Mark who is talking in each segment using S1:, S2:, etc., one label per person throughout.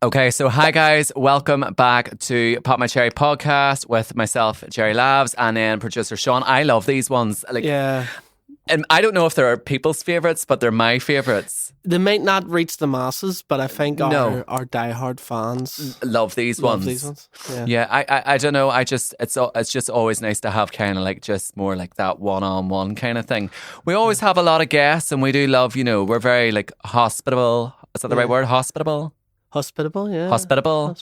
S1: Okay, so hi guys, welcome back to Pop My Cherry Podcast with myself, Jerry Lavs, and then producer Sean. I love these ones.
S2: Yeah.
S1: And I don't know if they're people's favourites, but they're my favourites.
S2: They might not reach the masses, but I think our diehard fans
S1: love these ones. Yeah, I don't know. It's just always nice to have kind of like just more like that one-on-one kind of thing. We always have a lot of guests, and we do love, we're very like hospitable. Is that the right word? Hospitable?
S2: Hospitable, yeah.
S1: Hospitable.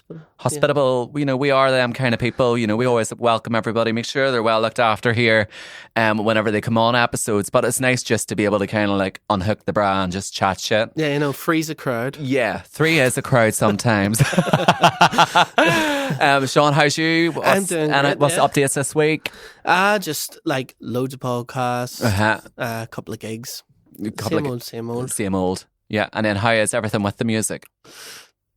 S1: Yeah. We are them kind of people. We always welcome everybody, make sure they're well looked after here whenever they come on episodes. But it's nice just to be able to kind of like unhook the bra and just chat shit.
S2: Yeah, freeze a crowd.
S1: Yeah, 3 is a crowd sometimes. Sean, how's you?
S2: I'm doing great,
S1: what's the updates this week?
S2: Just like loads of podcasts, a couple of gigs. Same old.
S1: Yeah, and then how is everything with the music?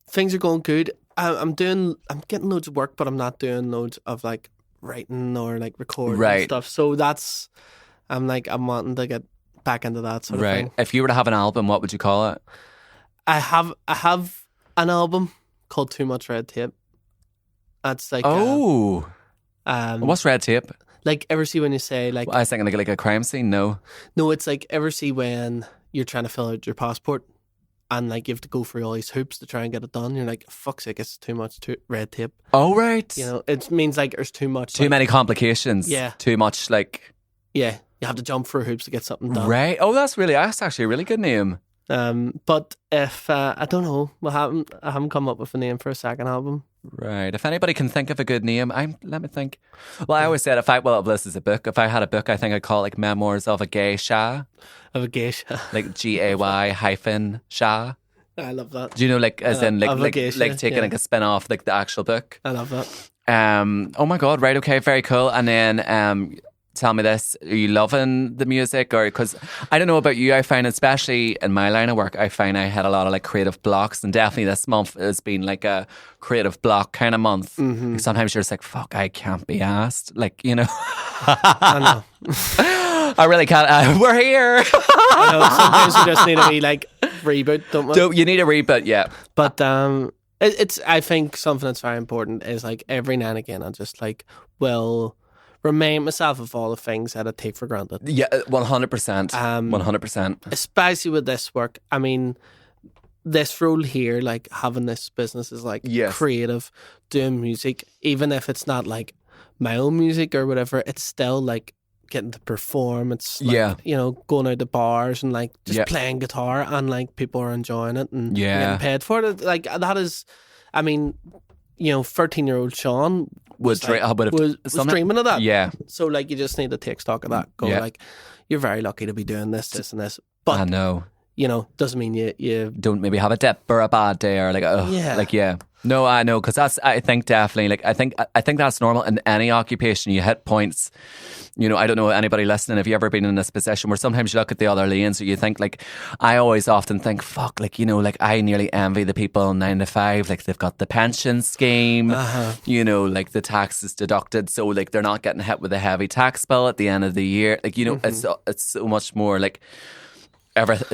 S2: Things are going good. I'm getting loads of work, but I'm not doing loads of like writing or like recording and stuff. So I'm wanting to get back into that sort of thing.
S1: If you were to have an album, what would you call it?
S2: I have an album called Too Much Red Tape. That's like
S1: what's red tape?
S2: Like, ever see when you say like,
S1: I was thinking like a crime scene. No,
S2: it's like, ever see when you're trying to fill out your passport and like you have to go through all these hoops to try and get it done. You're like, fuck's sake, it's too much red tape.
S1: Oh, right.
S2: It means like there's too much.
S1: Too many complications.
S2: Yeah.
S1: Too much like.
S2: Yeah, you have to jump through hoops to get something done.
S1: Right. Oh, that's actually a really good name.
S2: But if I don't know, I haven't come up with a name for a second album.
S1: Right. If anybody can think of a good name, let me think. Well, I always said if this is a book. If I had a book, I think I'd call it like Memoirs of a Geisha.
S2: Of a Geisha.
S1: Like GAY-sha.
S2: I love that.
S1: Do you know, like as in like
S2: geisha,
S1: like taking like a spin off like the actual book?
S2: I love that.
S1: Oh my god! Right. Okay. Very cool. And then tell me this: are you loving the music, or because I don't know about you? I find, especially in my line of work, I had a lot of like creative blocks, and definitely this month has been like a creative block kind of month.
S2: Mm-hmm.
S1: Like sometimes you're just like, "Fuck, I can't be asked." Like
S2: I know.
S1: I really can't. We're here.
S2: I know. Sometimes you just need a wee like reboot, don't we?
S1: You need a reboot, yeah.
S2: But it's I think something that's very important is like every now and again I just like remind myself of all the things that I take for granted.
S1: Yeah, 100%. 100%.
S2: Especially with this work. I mean, this role here, like having this business is like creative, doing music, even if it's not like my own music or whatever, it's still like getting to perform. It's like, going out to bars and like just playing guitar and like people are enjoying it and getting paid for it. Like that is, I mean, 13-year-old Sean was dreaming of that.
S1: Yeah.
S2: So like you just need to take stock of that. Go like, you're very lucky to be doing this and this. But
S1: I know.
S2: Doesn't mean you
S1: don't maybe have a dip or a bad day or like No, I know, because I think definitely like I think that's normal in any occupation. You hit points. I don't know anybody listening. Have you ever been in this position where sometimes you look at the other lanes, or you think like, I always often think, fuck, like like I nearly envy the people 9 to 5. Like they've got the pension scheme, like the tax is deducted, so like they're not getting hit with a heavy tax bill at the end of the year. Like it's so much more like.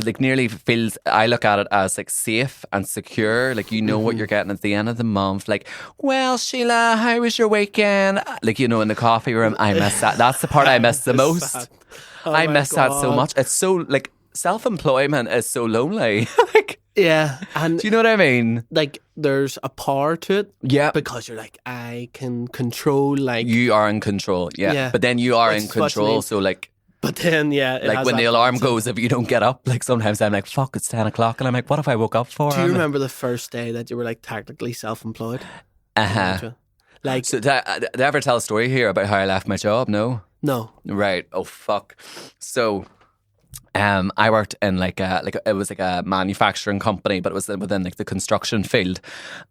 S1: Like nearly feels, I look at it as like safe and secure. Like what you're getting at the end of the month. Like, well, Sheila, how was your weekend? Like in the coffee room, I miss that. That's the part I miss the most. I miss that so much. It's so like self-employment is so lonely. Like,
S2: yeah, and
S1: do you know what I mean?
S2: Like, there's a power to it.
S1: Yeah,
S2: because you're like, I can control. Like,
S1: you are in control. Yeah. But then you are in control. So like.
S2: But then,
S1: like when the alarm goes, if you don't get up, like sometimes I'm like, fuck, it's 10 o'clock. And I'm like, what if I woke up for?
S2: Do you remember the first day that you were like technically self-employed?
S1: Like, so did I ever tell a story here about how I left my job? No. Right. Oh, fuck. So, I worked in it was like a manufacturing company, but it was within like the construction field,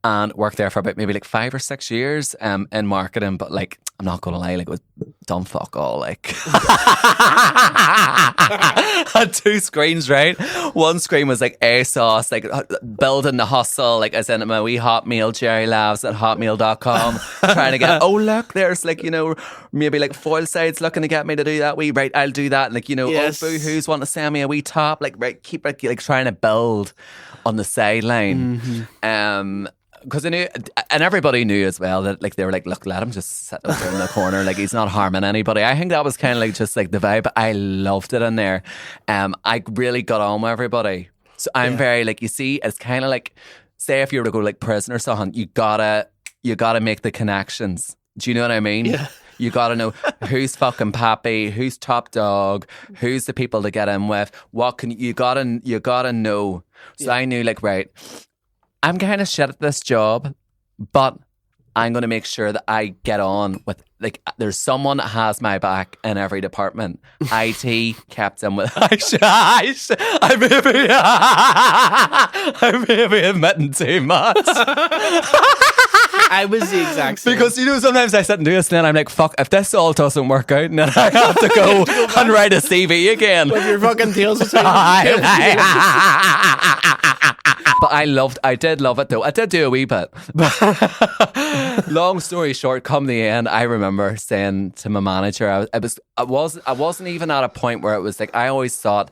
S1: and worked there for about maybe like 5 or 6 years in marketing. But like, I'm not gonna lie, like it was dumb fuck all. Like had 2 screens, right? One screen was like ASOS, like building the hustle, like as in my wee Hotmail, Jerry Lavs at hotmail.com, trying to get, oh look, there's like, maybe like foil sides looking to get me to do that. Right, I'll do that. Like,
S2: yes.
S1: Oh, boo-hoo's want to send me a wee top. Like, right, keep like trying to build on the sideline. because I knew, and everybody knew as well that like they were like, look, let him just sit over in the corner, like he's not harming anybody. I think that was kind of like just like the vibe. I loved it in there. I really got on with everybody. So I'm very like, you see, it's kind of like, say if you were to go like prison or something, you gotta make the connections. Do you know what I mean?
S2: Yeah.
S1: You gotta know who's fucking pappy, who's top dog, who's the people to get in with. You gotta know. So I knew like, right, I'm kind of shit at this job, but I'm going to make sure that I get on with, like, there's someone that has my back in every department. IT kept in with, I may be admitting too much.
S2: I was the exact same.
S1: Because, you know, sometimes I sit and do this and then I'm like, fuck, if this all doesn't work out, and then I have to go and write a CV again.
S2: With your fucking tails between
S1: But I did love it though. I did do a wee bit. Long story short, come the end, I remember saying to my manager, I wasn't even at a point where it was like, I always thought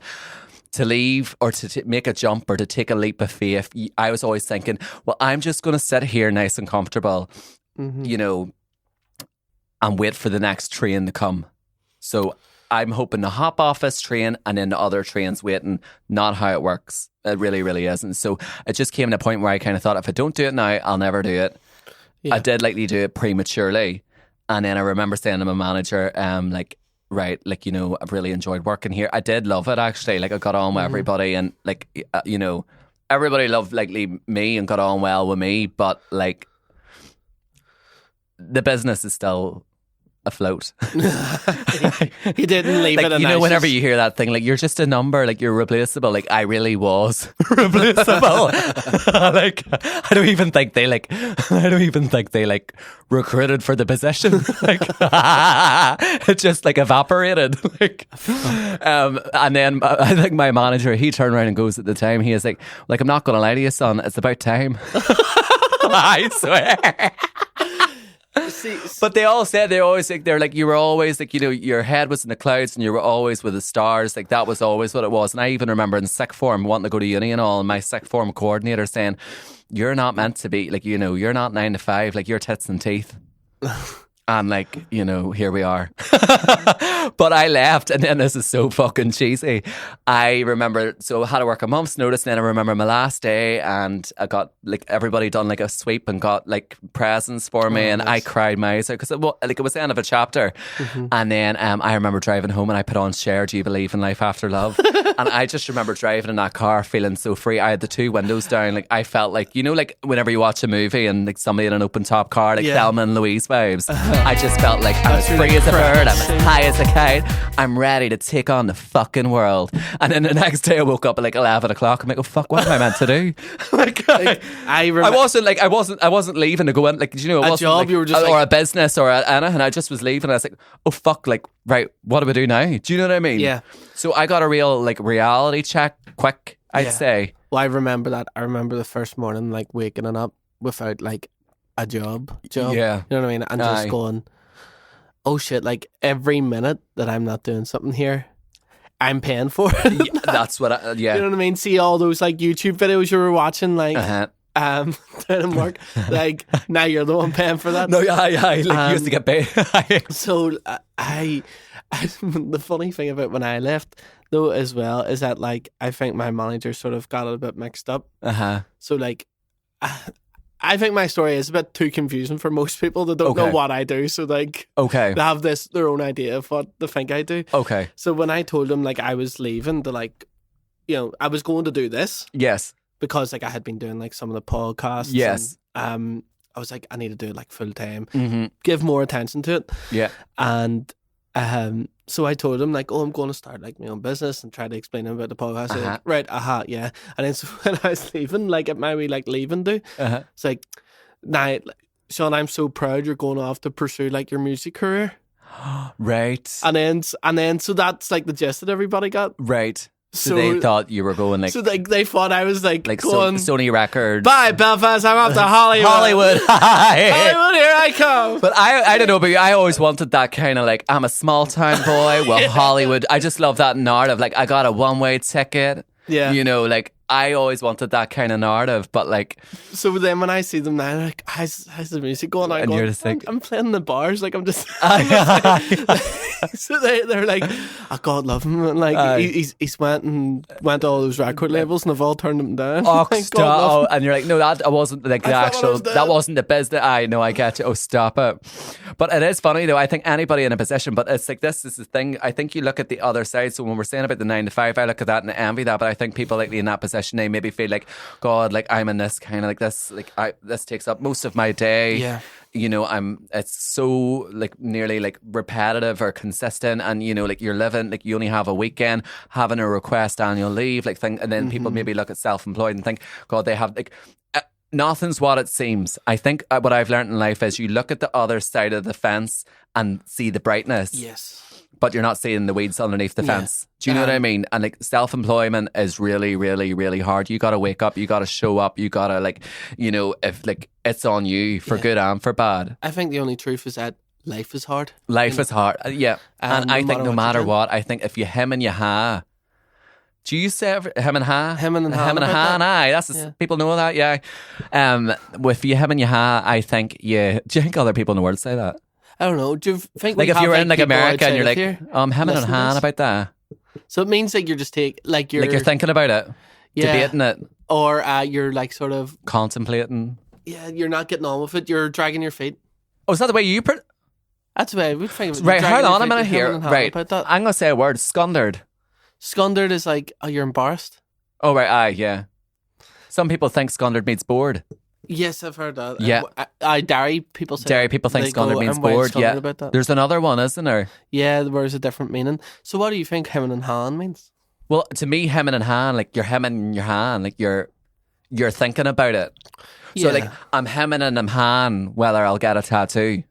S1: to leave or to make a jump or to take a leap of faith. I was always thinking, well, I'm just going to sit here nice and comfortable, you know, and wait for the next train to come. So I'm hoping to hop off this train and then the other train's waiting. Not how it works. It really, really isn't. So it just came to a point where I kind of thought, if I don't do it now, I'll never do it. Yeah. I did likely do it prematurely. And then I remember saying to my manager, like, right, like, you know, I've really enjoyed working here. I did love it, actually. Like, I got on with everybody and, like, you know, everybody loved, like, me and got on well with me. But, like, the business is still afloat.
S2: He didn't leave
S1: like,
S2: it.
S1: You know, whenever you hear that thing, like, you're just a number, like, you're replaceable. Like, I really was replaceable. Like, I don't even think they recruited for the position. Like, it just like evaporated. Like, and then I think my manager, he turned around and goes at the time, he is like, I'm not going to lie to you, son, it's about time. I swear. But they all said, they're like, you were always like, you know, your head was in the clouds and you were always with the stars. Like, that was always what it was. And I even remember in sixth form wanting to go to uni and all, and my sixth form coordinator saying, you're not meant to be, like, you know, you're not 9 to 5, like, you're tits and teeth. And like, you know, here we are. But I left, and then this is so fucking cheesy. I remember, so I had to work a month's notice, and then I remember my last day, and I got like everybody done like a sweep and got like presents for me, and nice. I cried my eyes out because it was the end of a chapter. And then I remember driving home, and I put on Cher, Do You Believe in Life After Love? And I just remember driving in that car feeling so free. I had the 2 windows down, like I felt like, you know, like whenever you watch a movie and like somebody in an open top car, like Thelma and Louise vibes. I just felt like I was free as a bird, I'm as high as a kite, I'm ready to take on the fucking world. And then the next day I woke up at like 11 o'clock. I'm like, oh fuck, what am I meant to do? I wasn't leaving to go in, like, you know, it wasn't
S2: job,
S1: like,
S2: you were just
S1: or a business or anything. I just was leaving. I was like, oh fuck, like, right, what do we do now? Do you know what I mean?
S2: Yeah. So
S1: I got a real like reality check quick, I'd say.
S2: Well, I remember that. I remember the first morning, like waking up without like a job.
S1: Yeah.
S2: You know what I mean? And just going, oh shit, like every minute that I'm not doing something here, I'm paying for it.
S1: Yeah, that's what
S2: You know what I mean? See all those like YouTube videos you were watching, like down in work, like now you're the one paying for that.
S1: No, like you used to get paid.
S2: So I the funny thing about when I left though as well is that like I think my manager sort of got it a bit mixed up. So like I think my story is a bit too confusing for most people that don't know what I do. So like, they have their own idea of what they think I do.
S1: Okay.
S2: So when I told them like I was leaving to like, you know, I was going to do this.
S1: Yes.
S2: Because like I had been doing like some of the podcasts.
S1: Yes.
S2: And, I was like, I need to do it like full time, give more attention to it.
S1: Yeah.
S2: And so I told him like, oh, I'm going to start like my own business and try to explain him about the podcast. Like, right, yeah. And then so when I was leaving, like at my wee like leaving do, it's like, nah, Sean, I'm so proud you're going off to pursue like your music career.
S1: Right.
S2: And then so that's like the gist that everybody got.
S1: Right. So they thought you were going like...
S2: So they thought I was like going...
S1: Sony Records.
S2: Bye, Belfast, I'm off to Hollywood.
S1: Hollywood,
S2: here I come.
S1: But I don't know, but I always wanted that kind of like, I'm a small town boy, well, Hollywood. I just love that narrative. Like, I got a one-way ticket.
S2: Yeah.
S1: You know, like, I always wanted that kind of narrative, but like.
S2: So then when I see them now, they're like, how's the music going?
S1: And you're just like,
S2: I'm playing the bars, like I'm just. So they're like, oh God, love him, and like he's went to all those record labels and they've all turned him down.
S1: Oh,
S2: like,
S1: stop! And you're like, no, that wasn't like the actual. That wasn't the business. I know, I get you. Oh, stop it! But it is funny though. I think anybody in a position, but it's like this is the thing. I think you look at the other side. So when we're saying about the 9 to 5, I look at that and envy that. But I think people like in that position, they maybe feel like, God, like I'm in this kind of like this, like this takes up most of my day.
S2: Yeah.
S1: You know, it's so like nearly like repetitive or consistent, and you know, like you're living like you only have a weekend, having a request annual leave, like thing, and then people maybe look at self-employed and think, God, they have like nothing's what it seems. I think what I've learned in life is you look at the other side of the fence and see the brightness.
S2: Yes.
S1: But you're not seeing the weeds underneath the fence. Do you know what I mean? And like self-employment is really, really, really hard. You got to wake up. You got to show up. You got to like, you know, if like it's on you for good and for bad.
S2: I think the only truth is that life is hard.
S1: Life is hard. Yeah. And I think no matter what, I think if you him and you ha. Do you say him and ha?
S2: Him and ha.
S1: Him and ha and I. That's people know that, yeah. With you him and you ha, I think, yeah. Do you think other people in the world say that?
S2: I don't know. Do you think
S1: like if you were in like America and you're like, hemming and hawing about that?
S2: So it means like you're just you're
S1: thinking about it, debating it,
S2: or you're like sort of
S1: contemplating.
S2: Yeah, you're not getting on with it. You're dragging your feet.
S1: Oh, is that the way you put?
S2: That's the way I would think.
S1: Right, hold on a minute here. Right, I'm gonna say a word. Scundered.
S2: Scundered is like you're embarrassed.
S1: Oh right, yeah. Some people think scundered means bored.
S2: Yes, I've heard that.
S1: Yeah.
S2: Dairy people say
S1: Dairy people think scundered means bored. Yeah.
S2: About that.
S1: There's another one, isn't there?
S2: Yeah, there's a different meaning. So what do you think hemming and hawing means?
S1: Well, to me, hemming and hawing, like you're hemming your hand, like you're thinking about it. So like I'm hemming and I'm hawing whether I'll get a tattoo. Do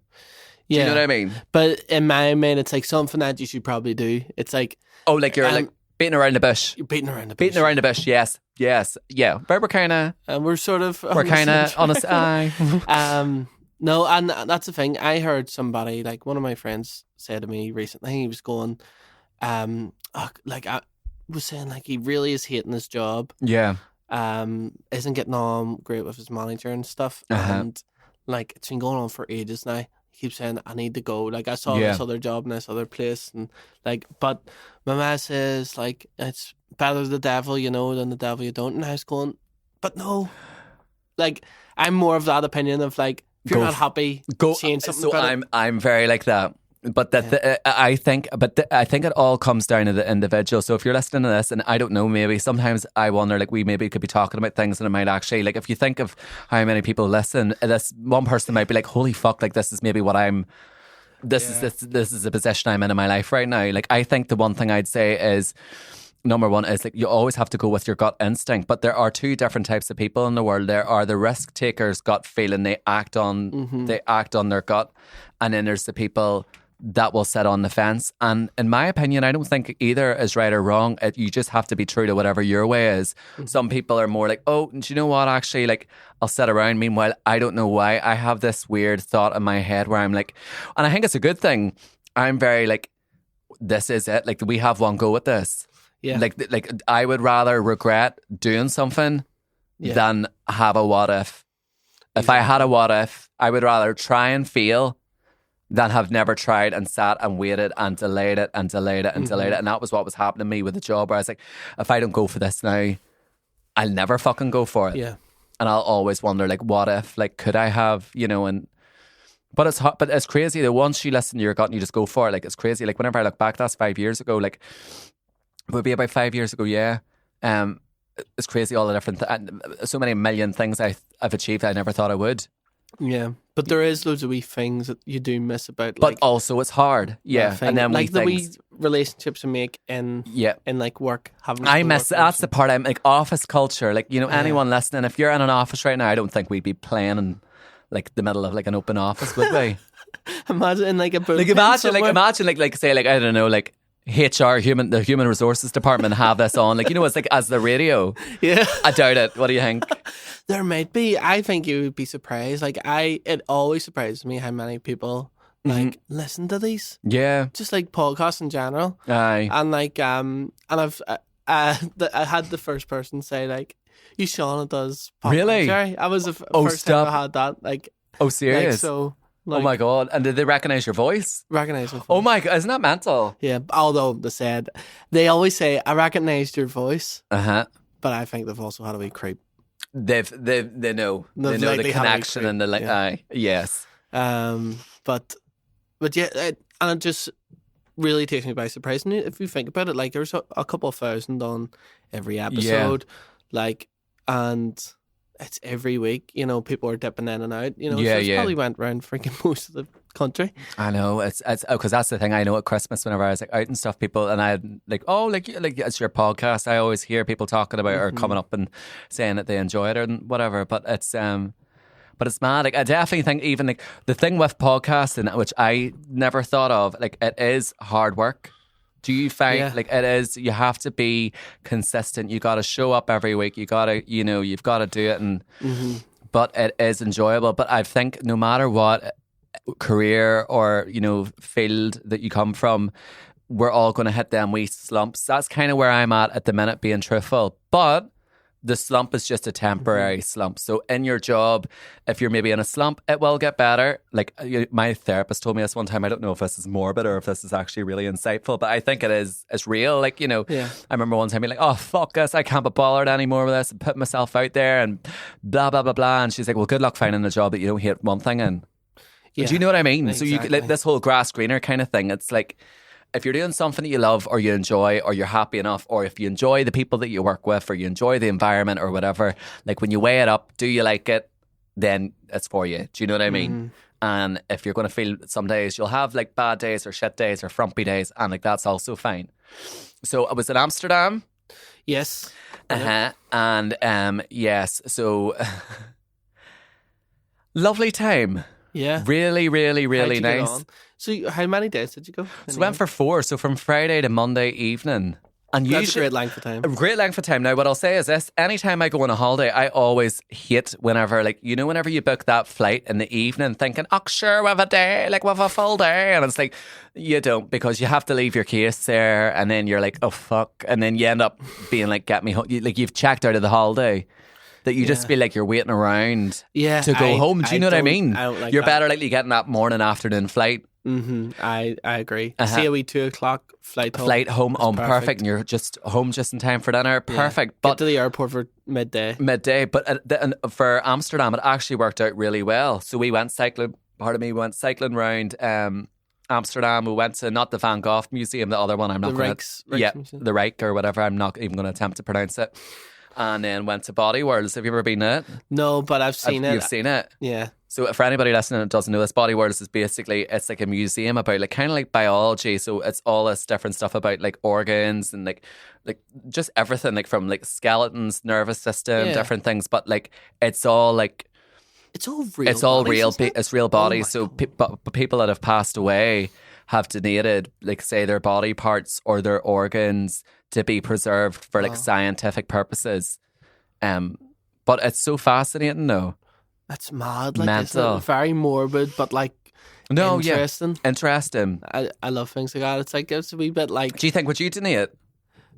S1: you know what I mean?
S2: But in my mind, it's like something that you should probably do. It's like
S1: like you're like beating around the bush.
S2: You're beating around the bush.
S1: Beating around the bush, yes. Yeah. But we're kind of...
S2: we're sort of...
S1: We're kind of on a side.
S2: No, and that's the thing. I heard somebody, like one of my friends said to me recently, he was going, like I was saying, like he really is hating his job.
S1: Yeah.
S2: Isn't getting on great with his manager and stuff. And like it's been going on for ages now. Keep saying I need to go. Like I saw this other job in this other place, and like, but my mom says like it's better the devil you know than the devil you don't. And I was going, but no, like I'm more of that opinion of like if you're not happy, change something.
S1: So I'm very like that. But I think it all comes down to the individual. So if you're listening to this, and I don't know, maybe sometimes I wonder, like we maybe could be talking about things, and it might actually, like if you think of how many people listen, this one person might be like, "Holy fuck! Like this is maybe what I'm. This is the position I'm in my life right now." Like I think the one thing I'd say is, number one is like you always have to go with your gut instinct. But there are two different types of people in the world. There are the risk takers, gut feeling, they act on their gut, and then there's the people that will sit on the fence. And in my opinion, I don't think either is right or wrong. You just have to be true to whatever your way is. Some people are more like, oh, do you know what? Actually, like I'll sit around. Meanwhile, I don't know why. I have this weird thought in my head where I'm like, and I think it's a good thing. I'm very like, this is it. Like we have one go at this.
S2: Yeah.
S1: Like I would rather regret doing something than have a what if. If I had a what if, I would rather try and fail than have never tried and sat and waited and delayed it and delayed it and delayed it. And that was what was happening to me with the job, where I was like, if I don't go for this now, I'll never fucking go for it.
S2: Yeah.
S1: And I'll always wonder, like, what if? Like, could I have, you know, and... But it's hot, but it's crazy that once you listen to your gut and you just go for it, like, it's crazy. Like, whenever I look back, that's 5 years ago, like, it would be about 5 years ago, yeah. It's crazy, all the different... so many million things I've achieved I never thought I would.
S2: Yeah, but there is loads of wee things that you do miss about.
S1: But also, it's hard. Yeah,
S2: and then like the wee relationships you make in like work.
S1: I miss that's the part. I'm like office culture. Like, you know, anyone listening, if you're in an office right now, I don't think we'd be playing in like the middle of like an open office, would we?
S2: Imagine in like a
S1: imagine like say like I don't know like. HR, the human resources department have this on, like, you know, it's like as the radio.
S2: Yeah,
S1: I doubt it. What do you think?
S2: There might be. I think you would be surprised. Like it always surprises me how many people like listen to these.
S1: Yeah,
S2: just like podcasts in general.
S1: Aye,
S2: and like and I've I had the first person say like, "You Shauna does pop
S1: really?"
S2: Sorry, I was the first time I had that. Like,
S1: serious?
S2: Like, so.
S1: Like, oh my God. And did they recognise your voice?
S2: Recognise my voice.
S1: Oh my God. Isn't that mental?
S2: Yeah. Although they always say, I recognised your voice.
S1: Uh-huh.
S2: But I think they've also had a wee creep.
S1: They know. They know the connection and the like. Yeah. Yes.
S2: But yeah, and it just really takes me by surprise. And if you think about it, like there's a couple of thousand on every episode, like, and it's every week. You know, people are dipping in and out. You know, so it's probably went around freaking most of the country. I
S1: know it's because that's the thing. I know at Christmas whenever I was like out and stuff, people and I like like it's your podcast. I always hear people talking about or coming up and saying that they enjoy it or whatever. But it's mad. Like I definitely think even like the thing with podcasting, which I never thought of, like it is hard work. Do you find like it is? You have to be consistent. You got to show up every week. You got to, you've got to do it. And but it is enjoyable. But I think no matter what career or field that you come from, we're all going to hit them wee slumps. That's kind of where I'm at the minute, being truthful. But the slump is just a temporary slump. So in your job, if you're maybe in a slump, it will get better. Like my therapist told me this one time. I don't know if this is morbid or if this is actually really insightful, but I think it is. It's real. Like, I remember one time being like, oh, fuck this. I can't be bothered anymore with this and put myself out there and blah, blah, blah, blah. And she's like, well, good luck finding a job that you don't hate one thing in. Yeah, do you know what I mean? Exactly. So you like this whole grass greener kind of thing. It's like, if you're doing something that you love or you enjoy or you're happy enough, or if you enjoy the people that you work with or you enjoy the environment or whatever, like when you weigh it up, do you like it? Then it's for you. Do you know what I mean? And if you're going to feel some days, you'll have like bad days or shit days or frumpy days, and like that's also fine. So I was in Amsterdam.
S2: Yes.
S1: And yes, so lovely time.
S2: Yeah.
S1: Really, really, really nice.
S2: So how many days did you go?
S1: So we went for 4. So from Friday to Monday evening. And
S2: that's usually a great length of time.
S1: A great length of time. Now, what I'll say is this. Anytime I go on a holiday, I always hate whenever, like, whenever you book that flight in the evening thinking, oh, sure, we have a day, like, we have a full day. And it's like, you don't, because you have to leave your case there. And then you're like, oh, fuck. And then you end up being like, get me home. Like, you've checked out of the holiday. That you just feel like you're waiting around to go home. Do you know what I mean? You're better likely getting that morning, afternoon flight.
S2: I agree. See a wee 2:00 flight home.
S1: Perfect. And you're just home just in time for dinner. Perfect.
S2: But get to the airport for midday.
S1: But for Amsterdam, it actually worked out really well. So we went cycling. We went cycling around Amsterdam. We went to not the Van Gogh Museum, the other one. I'm not going to. The Rijk or whatever. I'm not even going to attempt to pronounce it. And then went to Body Worlds. Have you ever been there?
S2: No, but I've seen it.
S1: You've seen it?
S2: Yeah.
S1: So for anybody listening that doesn't know this, Body Worlds is basically, it's like a museum about like kind of like biology. So it's all this different stuff about like organs and like just everything, like from like skeletons, nervous system, different things. But like it's all like,
S2: it's all real.
S1: It's all real. It's real bodies. So people that have passed away have donated, like, say, their body parts or their organs to be preserved for like scientific purposes. But it's so fascinating, though.
S2: That's mad. Like, mental. It's very morbid, but like interesting.
S1: Yeah. Interesting.
S2: I love things like that. It's like, it's a wee bit like.
S1: Do you think, would you donate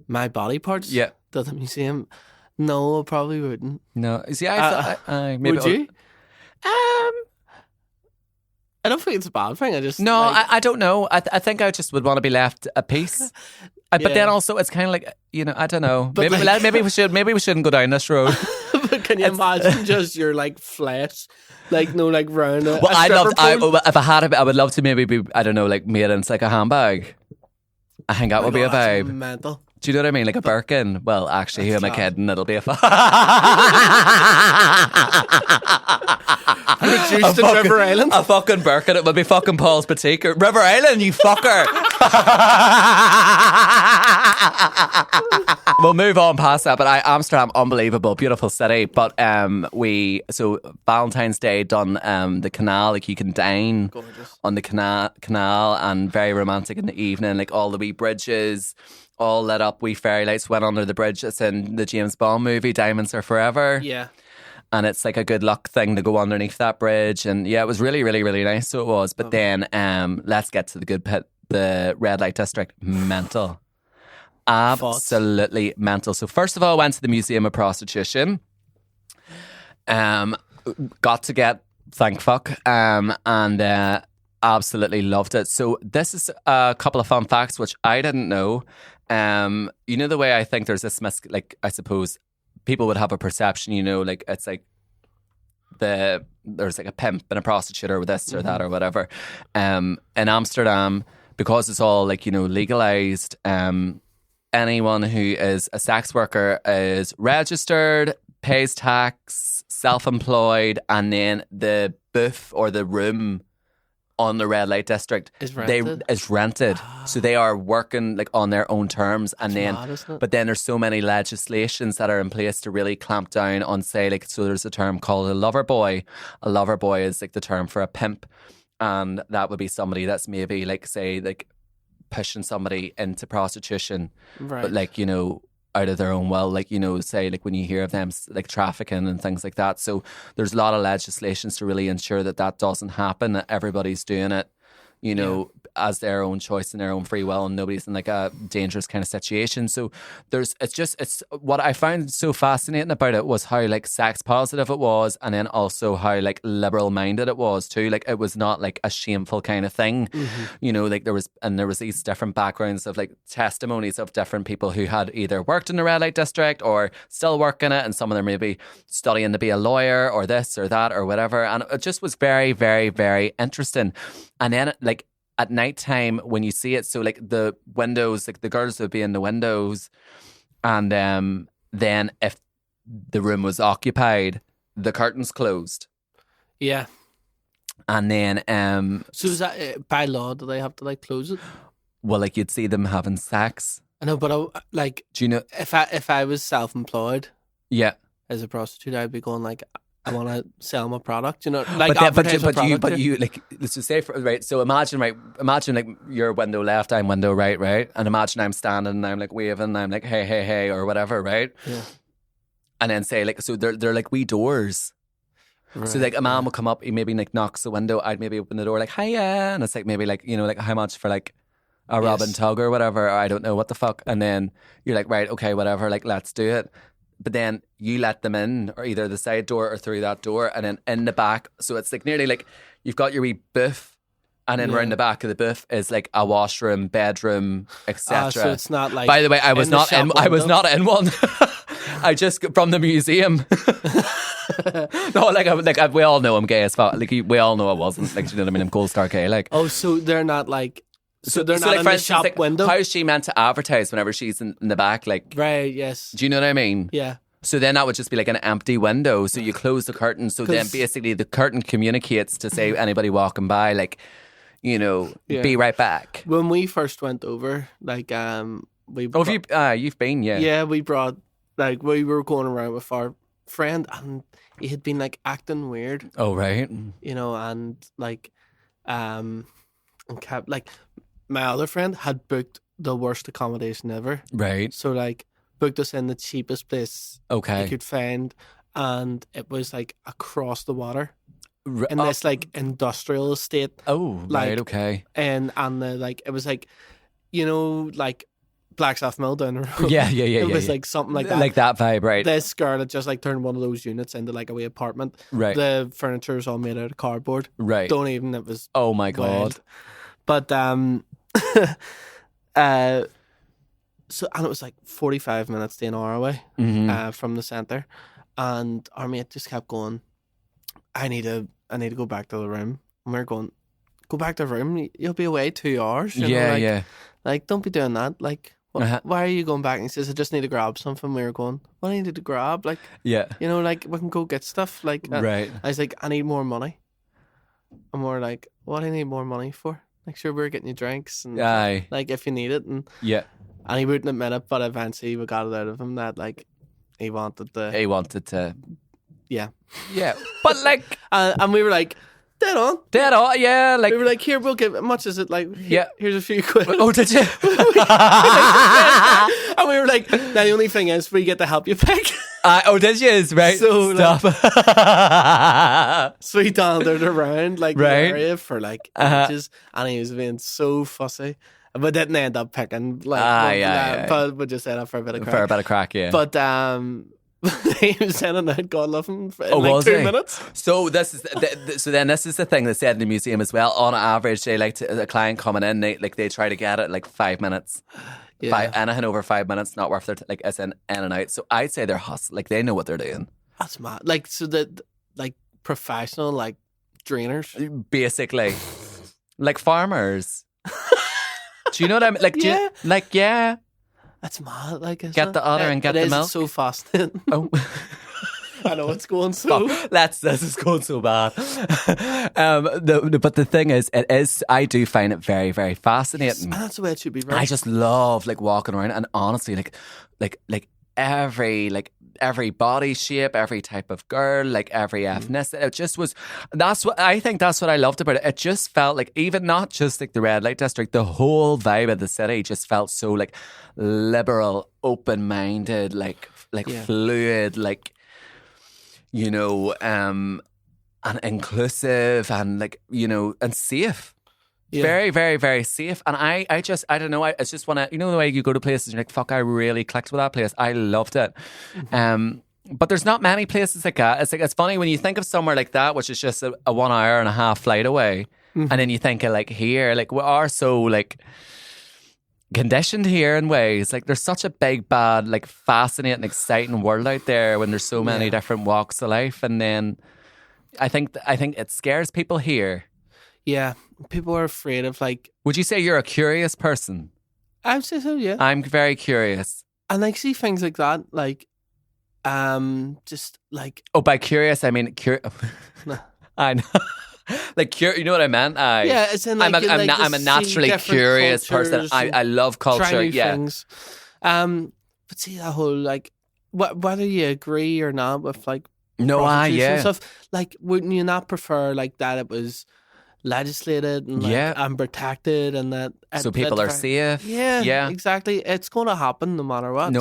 S2: my body parts?
S1: Yeah.
S2: To the museum? No, I probably wouldn't.
S1: No. See, I maybe
S2: would you? I don't think it's a bad thing.
S1: I don't know. I think I just would want to be left a piece. But then also it's kind of like, I don't know. Maybe we shouldn't go down this road.
S2: But can you imagine just your like flesh, like round?
S1: Well, if I had I would love to maybe be, I don't know, like made into like a handbag. I think that would be a vibe.
S2: Mental.
S1: Do you know what I mean? Like a Birkin. Well, actually, who am I kidding? It'll be a
S2: River Island.
S1: A fucking Birkin. It would be fucking Paul's Boutique. River Island, you fucker. We'll move on past that. But Amsterdam, unbelievable, beautiful city. But so Valentine's Day done the canal. Like you can dine on the canal, and very romantic in the evening. Like all the wee bridges. All lit up, wee fairy lights went under the bridge. It's in the James Bond movie, Diamonds Are Forever.
S2: Yeah.
S1: And it's like a good luck thing to go underneath that bridge. And yeah, it was really, really, really nice. So it was. But then let's get to the good pit, the red light district. Mental. absolutely mental. So first of all, I went to the Museum of Prostitution. Got to get thank fuck, and absolutely loved it. So this is a couple of fun facts which I didn't know. You know the way I think there's this like I suppose people would have a perception, you know, like it's like there's like a pimp and a prostitute or this or that or whatever. In Amsterdam, because it's all like, you know, legalized, anyone who is a sex worker is registered, pays tax, self-employed, and then the booth or the room on the red light district is rented. So they are working like on their own terms, and then mad, but then there's so many legislations that are in place to really clamp down on, say, like, so there's a term called a lover boy. A lover boy is like the term for a pimp, and that would be somebody that's maybe like, say, like pushing somebody into prostitution, right, but like, you know, out of their own will, like, you know, say like when you hear of them like trafficking and things like that. So there's a lot of legislations to really ensure that that doesn't happen, that everybody's doing it, you know, as their own choice and their own free will, and nobody's in like a dangerous kind of situation. So it's what I found so fascinating about it was how like sex positive it was, and then also how like liberal minded it was too. Like it was not like a shameful kind of thing, you know, like there was these different backgrounds of like testimonies of different people who had either worked in the red light district or still work in it, and some of them maybe studying to be a lawyer or this or that or whatever. And it just was very, very, very interesting. And then like at night time when you see it, so like the windows, like the girls would be in the windows, and then if the room was occupied, the curtains closed.
S2: Yeah.
S1: And then
S2: so is that by law, do they have to like close it?
S1: Well, like you'd see them having sex.
S2: I know, but like, do you know if I was self-employed,
S1: yeah,
S2: as a prostitute, I'd be going like, I want to sell my product, you know, like.
S1: But you like, let's just say, right. So imagine like your window left, I'm window right, and imagine I'm standing and I'm like waving, and I'm like hey or whatever, right?
S2: Yeah.
S1: And then say like, so they're like wee doors. Right, so like a man will come up, he maybe like knocks the window, I'd maybe open the door like hiya, and it's like maybe like, you know, like how much for like a rub and tug or whatever, or I don't know what the fuck, and then you're like, right, okay, whatever, like let's do it. But then you let them in, or either the side door or through that door, and then in the back. So it's like nearly like you've got your wee booth, and then round the back of the booth is like a washroom, bedroom, etc.
S2: So it's not like.
S1: By the way, I was not in one. I just from the museum. No, like we all know I'm gay as fuck. Like we all know I wasn't. Like, you know what I mean? I'm gold star gay. Like,
S2: oh, so they're not like. So they're not like, in the shop like, window?
S1: How is she meant to advertise whenever she's in the back? Like,
S2: right, yes.
S1: Do you know what I mean?
S2: Yeah.
S1: So then that would just be like an empty window. So you close the curtain. So then basically the curtain communicates to say anybody walking by, like, you know, be right back.
S2: When we first went over, like,
S1: you've been, yeah.
S2: Yeah, we brought, like, we were going around with our friend, and he had been, like, acting weird.
S1: Oh, right.
S2: You know, and, like, and kept, like, my other friend had booked the worst accommodation ever.
S1: Right.
S2: So, like, booked us in the cheapest place he could find, and it was, like, across the water. In this, like, industrial estate.
S1: Oh,
S2: like,
S1: right, okay.
S2: And the, like, it was, like, you know, like, Blackstaff Mill down the road.
S1: Yeah.
S2: It was, like, something like that.
S1: Like that vibe, right.
S2: This girl had just, like, turned one of those units into, like, a wee apartment.
S1: Right.
S2: The furniture is all made out of cardboard.
S1: Right.
S2: It was
S1: oh, my God.
S2: Wild. But, so, and it was like 45 minutes to an hour away from the centre, and our mate just kept going, I need to go back to the room. And we we're going, go back to the room, you'll be away 2 hours. You know, like, don't be doing that. Like, why are you going back? And he says, I just need to grab something. We were going, what do I need to grab? Like, you know, like, we can go get stuff. Like,
S1: right.
S2: I was like, I need more money. And we're like, what do I need more money for? Like, sure, we're getting you drinks, and like, if you need it, and he wouldn't admit it, but eventually we got it out of him that, like, he wanted to, yeah,
S1: but like,
S2: and we were like, dead on,
S1: yeah, like,
S2: we were like, here, we'll give, how much is it, like, here's a few quid.
S1: Oh, did you?
S2: And we were like, now the only thing is we get to help you pick.
S1: Oh, did you? Right.
S2: So,
S1: stop.
S2: Like, so he wandered around, like, the area for, like, ages, and he was being so fussy. but didn't end up picking. But we just ended up for a bit of crack.
S1: For a bit of crack, yeah.
S2: But he was sending out God love him in 2 minutes.
S1: So this is this is the thing they said in the museum as well. On average, they like a client coming in, they try to get it like 5 minutes. Yeah. Anything over 5 minutes not worth their as in and out. So I'd say they're hustling, like they know what they're doing.
S2: That's mad. Like so that like professional like drainers,
S1: basically, like farmers. Do you know what I mean? Like yeah.
S2: That's mad. Like,
S1: get the udder and get the milk.
S2: It's so fascinating.
S1: Oh,
S2: I know it's going so.
S1: This is going so bad. But the thing is, I do find it very, very fascinating. Yes,
S2: and that's the way it should be. Right?
S1: I just love like walking around, and honestly, like every body shape, every type of girl, like every ethnicity. It just was. That's what I loved about it. It just felt like, even not just like the red light district, the whole vibe of the city just felt so like liberal, open-minded, like fluid, like, you know, and inclusive, and like, you know, and safe. Yeah. Very, very, very safe. And I don't know. I just want to, you know, the way you go to places and you're like, fuck, I really clicked with that place. I loved it. But there's not many places like that. It's like, it's funny when you think of somewhere like that, which is just a 1 hour and a half flight away. And then you think of like here, like we are so like conditioned here in ways. Like there's such a big, bad, like fascinating, exciting world out there when there's so many different walks of life. And then I think it scares people here.
S2: Yeah, people are afraid of like...
S1: Would you say you're a curious person?
S2: I would say so, yeah.
S1: I'm very curious.
S2: And like see things like that, like, just like...
S1: Oh, by curious, I mean... I know. Like, you know what I meant?
S2: Yeah, it's in like...
S1: I'm a naturally curious person. I love culture,
S2: try new things. But see that whole, like, whether you agree or not with like... and stuff, like, wouldn't you not prefer like that it was... legislated and and protected, and that
S1: so people are safe.
S2: Yeah, exactly. It's going to happen no matter what.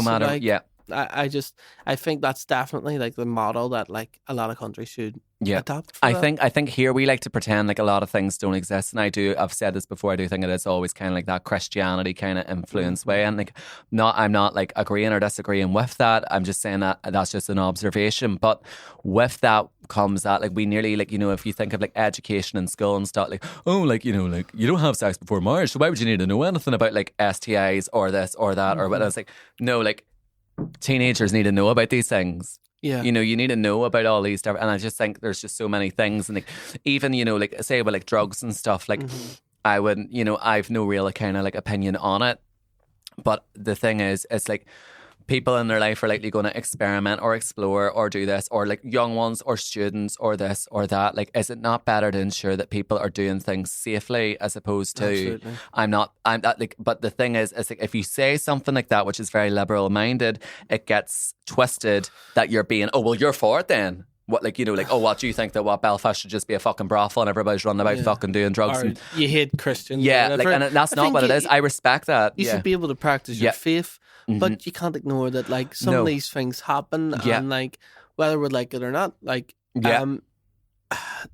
S2: I think that's definitely like the model that like a lot of countries should adopt. I
S1: think here we like to pretend like a lot of things don't exist, and I've said this before. I do think it is always kind of like that Christianity kind of influence way, and like I'm not like agreeing or disagreeing with that. I'm just saying that that's just an observation. But with that comes that like we nearly like, you know, if you think of like education and school and stuff, like, oh, like, you know, like you don't have sex before marriage, so why would you need to know anything about like STIs or this or that or what? I was like, no, like teenagers need to know about these things. Yeah, you know, you need to know about all these stuff, and I just think there's just so many things, and like even, you know, like say about like drugs and stuff, like I wouldn't, you know, I've no real kind of like opinion on it, but the thing is, it's like people in their life are likely going to experiment or explore or do this, or like young ones or students or this or that. Like, is it not better to ensure that people are doing things safely as opposed to... Absolutely. I'm not like, but the thing is, it's like if you say something like that, which is very liberal minded, it gets twisted that you're being, oh, well, you're for it then. What, like, you know, like, oh, what do you think that Belfast should just be a fucking brothel and everybody's running about fucking doing drugs? Or
S2: and you hate Christians.
S1: Yeah, like, and that's not what it is. I respect that.
S2: You should be able to practice your faith, but you can't ignore that, like, some of these things happen, and like, whether we like it or not, like,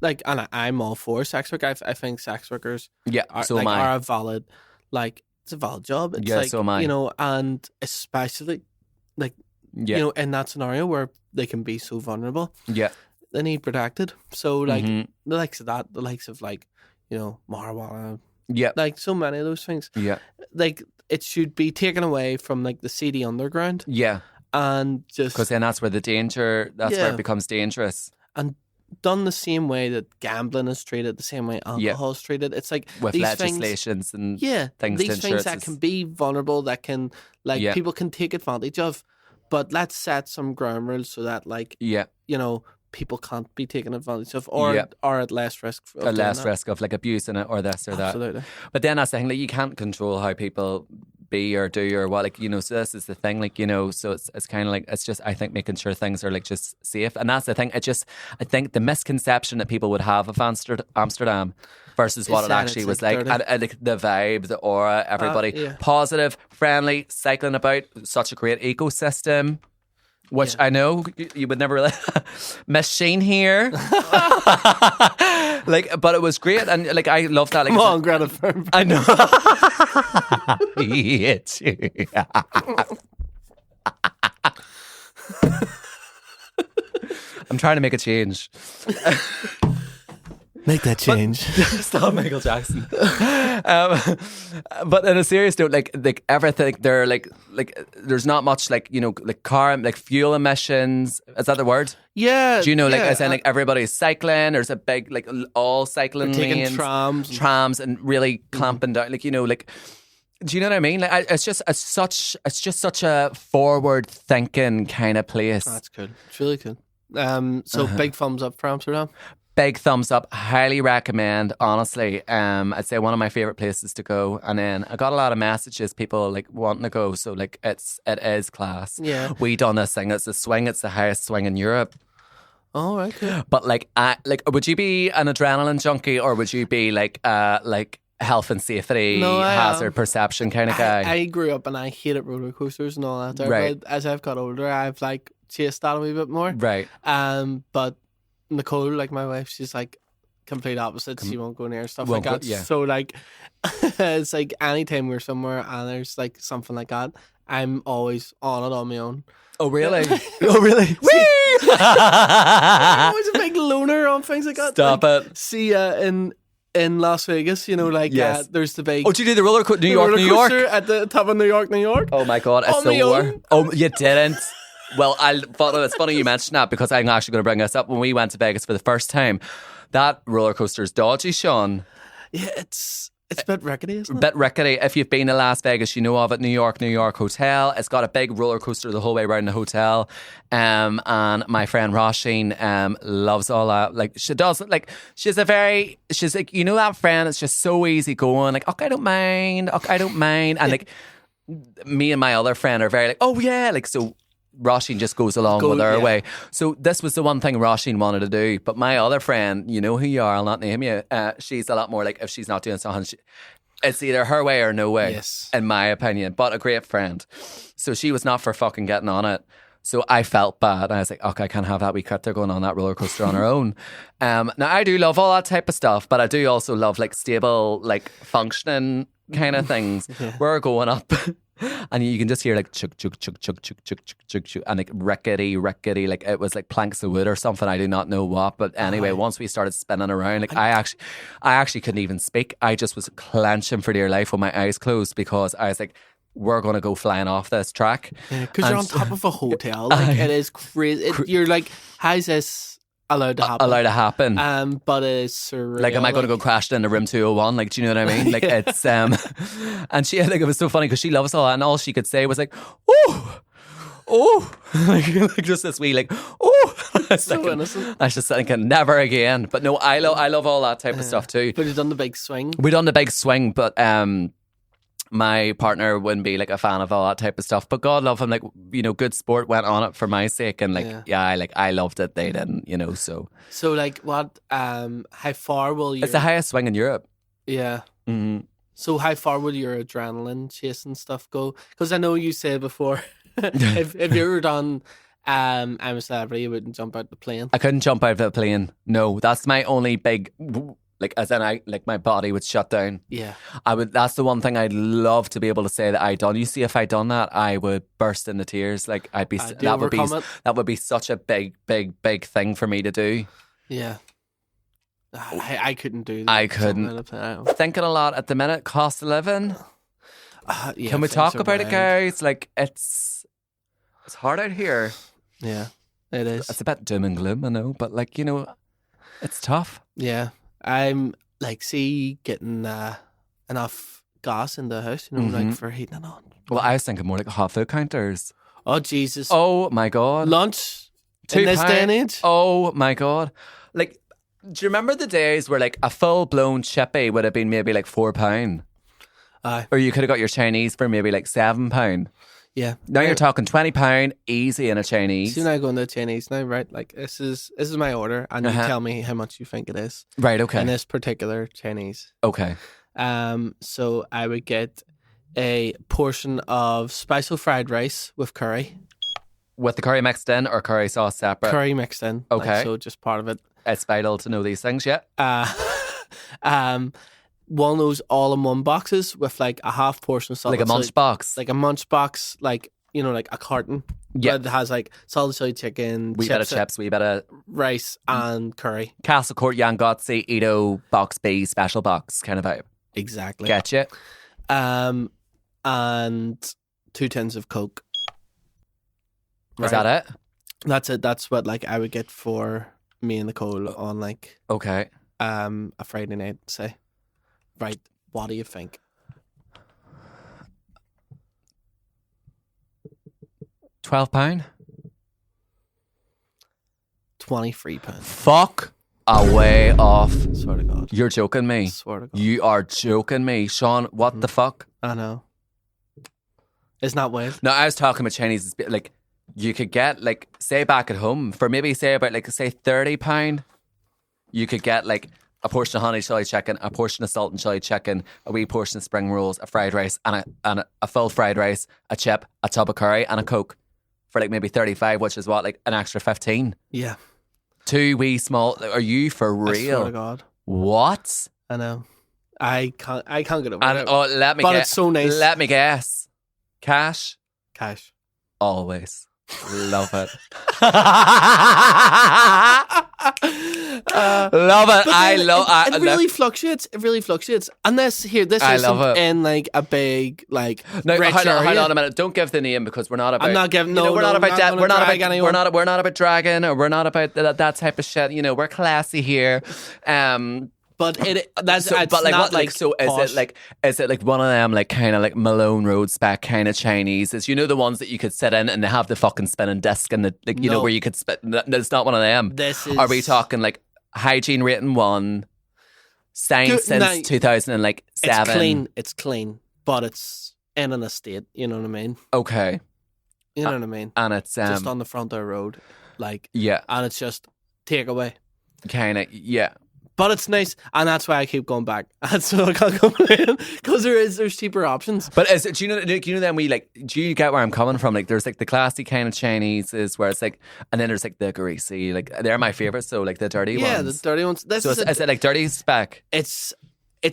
S2: like, and I'm all for sex work. I think sex workers are a valid, like, it's a valid job. It's like,
S1: so am I.
S2: You know, and especially like, you know, in that scenario where they can be so vulnerable, they need protected. So like the likes of that, the likes of like, you know, marijuana, like so many of those things, like it should be taken away from like the seedy underground, and just
S1: because then that's where the danger, where it becomes dangerous,
S2: and done the same way that gambling is treated, the same way alcohol is treated. It's like
S1: with
S2: these
S1: legislations
S2: things,
S1: and things,
S2: these things that can be vulnerable, that can like people can take advantage of. But let's set some ground rules so that, like, you know, people can't be taken advantage of, or are at less risk of
S1: risk of like abuse in it or this or
S2: Absolutely.
S1: that. But then that's the thing, like, you can't control how people be or do or what, like, you know. So this is the thing, like, you know. So it's kind of like, it's just, I think, making sure things are like just safe, and that's the thing. I think the misconception that people would have of Amsterdam versus what it actually was like, and like the vibe, the aura, everybody positive, friendly, cycling about, such a great ecosystem. Which I know you would never Miss Sheen here. Like, but it was great, and like I love that. Like,
S2: come on, Greta Thunberg.
S1: I know. Hate you. I'm trying to make a change.
S2: Make that change.
S1: Stop Michael Jackson. But in a serious note, like everything, they're like there's not much like, you know, like car, like fuel emissions. Is that the word?
S2: Yeah.
S1: Do you know, like, as in, like, everybody's cycling, there's a big, like, all cycling lanes. Trams and really clamping down, like, you know, like, do you know what I mean? Like, it's just such a forward thinking kind of place.
S2: That's cool. It's really cool. So big thumbs up for Amsterdam.
S1: Big thumbs up. Highly recommend, honestly. I'd say one of my favourite places to go. And then I got a lot of messages, people like wanting to go. So like it is class.
S2: Yeah.
S1: We done this thing. It's a swing. It's the highest swing in Europe.
S2: Oh, right. Cool.
S1: But like would you be an adrenaline junkie, or would you be like health and safety, hazard perception kind of guy?
S2: I grew up and I hated roller coasters and all that.
S1: Right.
S2: But as I've got older, I've like chased that a wee bit more.
S1: Right.
S2: But Nicole, like my wife, she's like complete opposite. She won't go near stuff like that.
S1: Yeah.
S2: So like, it's like anytime we're somewhere and there's like something like that, I'm always on it on my own.
S1: Oh really? Oh really?
S2: Whee! I'm always a big loner on things like that.
S1: Stop
S2: like,
S1: it.
S2: See, in Las Vegas, you know, like there's the big.
S1: Oh, did you do the roller coaster? New York
S2: at the top of New York.
S1: Oh my god, it's the worst. Oh, you didn't. Well, it's funny you mentioned that, because I'm actually going to bring this up. When we went to Vegas for the first time, that roller coaster is dodgy, Sean.
S2: Yeah, it's a bit rickety, isn't it?
S1: A bit rickety. If you've been to Las Vegas, you know of it. New York Hotel. It's got a big roller coaster the whole way around the hotel. And my friend Roisin loves all that. Like, she does, like, she's like, you know, that friend, it's just so easy going. Like, okay, I don't mind. And like, me and my other friend are very like, oh yeah. Like, so Roisin just goes along with her way. So this was the one thing Roisin wanted to do. But my other friend, you know who you are, I'll not name you, she's a lot more like, if she's not doing something, it's either her way or no way, in my opinion. But a great friend. So she was not for fucking getting on it. So I felt bad. I was like, okay, I can't have that wee cut. They're going on that roller coaster on her own. Now, I do love all that type of stuff, but I do also love like stable, like functioning kind of things. We're going up. And you can just hear like chug chug chug chug chug chug chug chug, and like rickety, like it was like planks of wood or something. I do not know what, but anyway, once we started spinning around, like I actually couldn't even speak. I just was clenching for dear life with my eyes closed, because I was like, we're going to go flying off this track.
S2: Because you're on top of a hotel. Like, it is crazy. You're like, how's this allowed to happen? But it's surreal.
S1: Like, am I going to go crashing into room 201? Like, do you know what I mean? Like, it's and she, like, it was so funny because she loves all that, and all she could say was like, oh, like just this wee like, oh.
S2: So innocent.
S1: I was just thinking, never again. But no, I love all that type of stuff too.
S2: But you've done the big swing.
S1: We done the big swing, but my partner wouldn't be like a fan of all that type of stuff, but God love him, like, you know, good sport, went on it for my sake, and like I loved it, they didn't, you know. So
S2: like what how far will you,
S1: it's the highest swing in Europe.
S2: So how far will your adrenaline chasing stuff go? Because I know you said before if you were done I'm a Celebrity, you wouldn't jump out the plane.
S1: I couldn't jump out of the plane. No, that's my only big, like, as in my body would shut down.
S2: Yeah.
S1: That's the one thing I'd love to be able to say that I done. You see, if I'd done that, I would burst into tears. Like, that would be such a big thing for me to do.
S2: Yeah. I couldn't do that.
S1: I couldn't. Thinking a lot at the minute, cost of living. Can we talk about it, guys? Like, it's hard out here.
S2: Yeah, it is.
S1: It's a bit doom and gloom, I know, but like, you know, it's tough.
S2: Yeah. I'm like, getting enough gas in the house, you know, like for heating it on.
S1: Well, I was thinking more like hot food counters.
S2: Oh, Jesus.
S1: Oh, my God.
S2: Lunch in this day and age.
S1: Oh, my God. Like, do you remember the days where like a full-blown chippy would have been maybe like £4?
S2: Aye.
S1: Or you could have got your Chinese for maybe like £7.
S2: Yeah.
S1: Now you're talking £20 easy in a Chinese.
S2: See, now I go into Chinese now, right? Like, this is my order, and you tell me how much you think it is.
S1: Right, okay.
S2: In this particular Chinese.
S1: Okay.
S2: So I would get a portion of special fried rice with curry.
S1: With the curry mixed in, or curry sauce separate?
S2: Curry mixed in.
S1: Okay.
S2: Like, so just part of it.
S1: it's vital to know these things. Yeah.
S2: One of those all-in-one boxes with like a half portion of solid,
S1: like a munch box,
S2: like a munch box, like like a carton.
S1: Yeah,
S2: it has like solid soy chicken,
S1: wee bit of chips, wee bit of
S2: rice and curry.
S1: Castle Court, Yangotzi, Edo, Box B, special box kind of vibe.
S2: Exactly.
S1: Getcha.
S2: And 2 tins of Coke.
S1: Is that it?
S2: That's it. That's what like I would get for me and Nicole on like
S1: a
S2: Friday night. Say, right? What do you think?
S1: £12.
S2: £23.
S1: Fuck away off.
S2: Swear to God.
S1: You're joking me.
S2: Swear to God.
S1: You are joking me. Sean, what the fuck?
S2: I know. Isn't that weird?
S1: No, I was talking about Chinese, like, you could get, like, say back at home, for maybe, say, about, like, say, £30, you could get, like, a portion of honey chili chicken, a portion of salt and chili chicken, a wee portion of spring rolls, a fried rice, and a full fried rice, a chip, a tub of curry, and a Coke for, like, maybe 35, which is what, like, an extra 15?
S2: Yeah.
S1: 2 wee small, are you for real?
S2: I swear to God.
S1: What?
S2: I know. I can't get over
S1: And,
S2: it.
S1: oh, let me
S2: but
S1: guess.
S2: It's so nice.
S1: Let me guess. Cash? Always. Love it. Love it.
S2: It really fluctuates. It really fluctuates. And this isn't in like a big like.
S1: No, hold on a minute. Don't give the name because we're not about.
S2: I'm not giving.
S1: We're not about that. We're not about dragging, or we're not about that type of shit. We're classy here.
S2: But is it
S1: like one of them like kind of like Malone Road spec kind of Chinese? Is the ones that you could sit in and they have the fucking spinning disc and the like where you could spit. It's not one of them. Are we talking like hygiene rating 1, signed since 2007?
S2: It's clean, but it's in an estate. You know what I mean?
S1: Okay.
S2: You know what I mean?
S1: And it's
S2: just on the front of the road, like and it's just takeaway.
S1: Kind of
S2: But it's nice, and that's why I keep going back. That's why I can't complain because there's cheaper options.
S1: But do you know then we like? Do you get where I'm coming from? Like, there's like the classy kind of Chinese is where it's like, and then there's like the greasy, like they're my favorites. So like the dirty ones.
S2: Yeah, the dirty ones.
S1: Is it like dirty spec?
S2: It's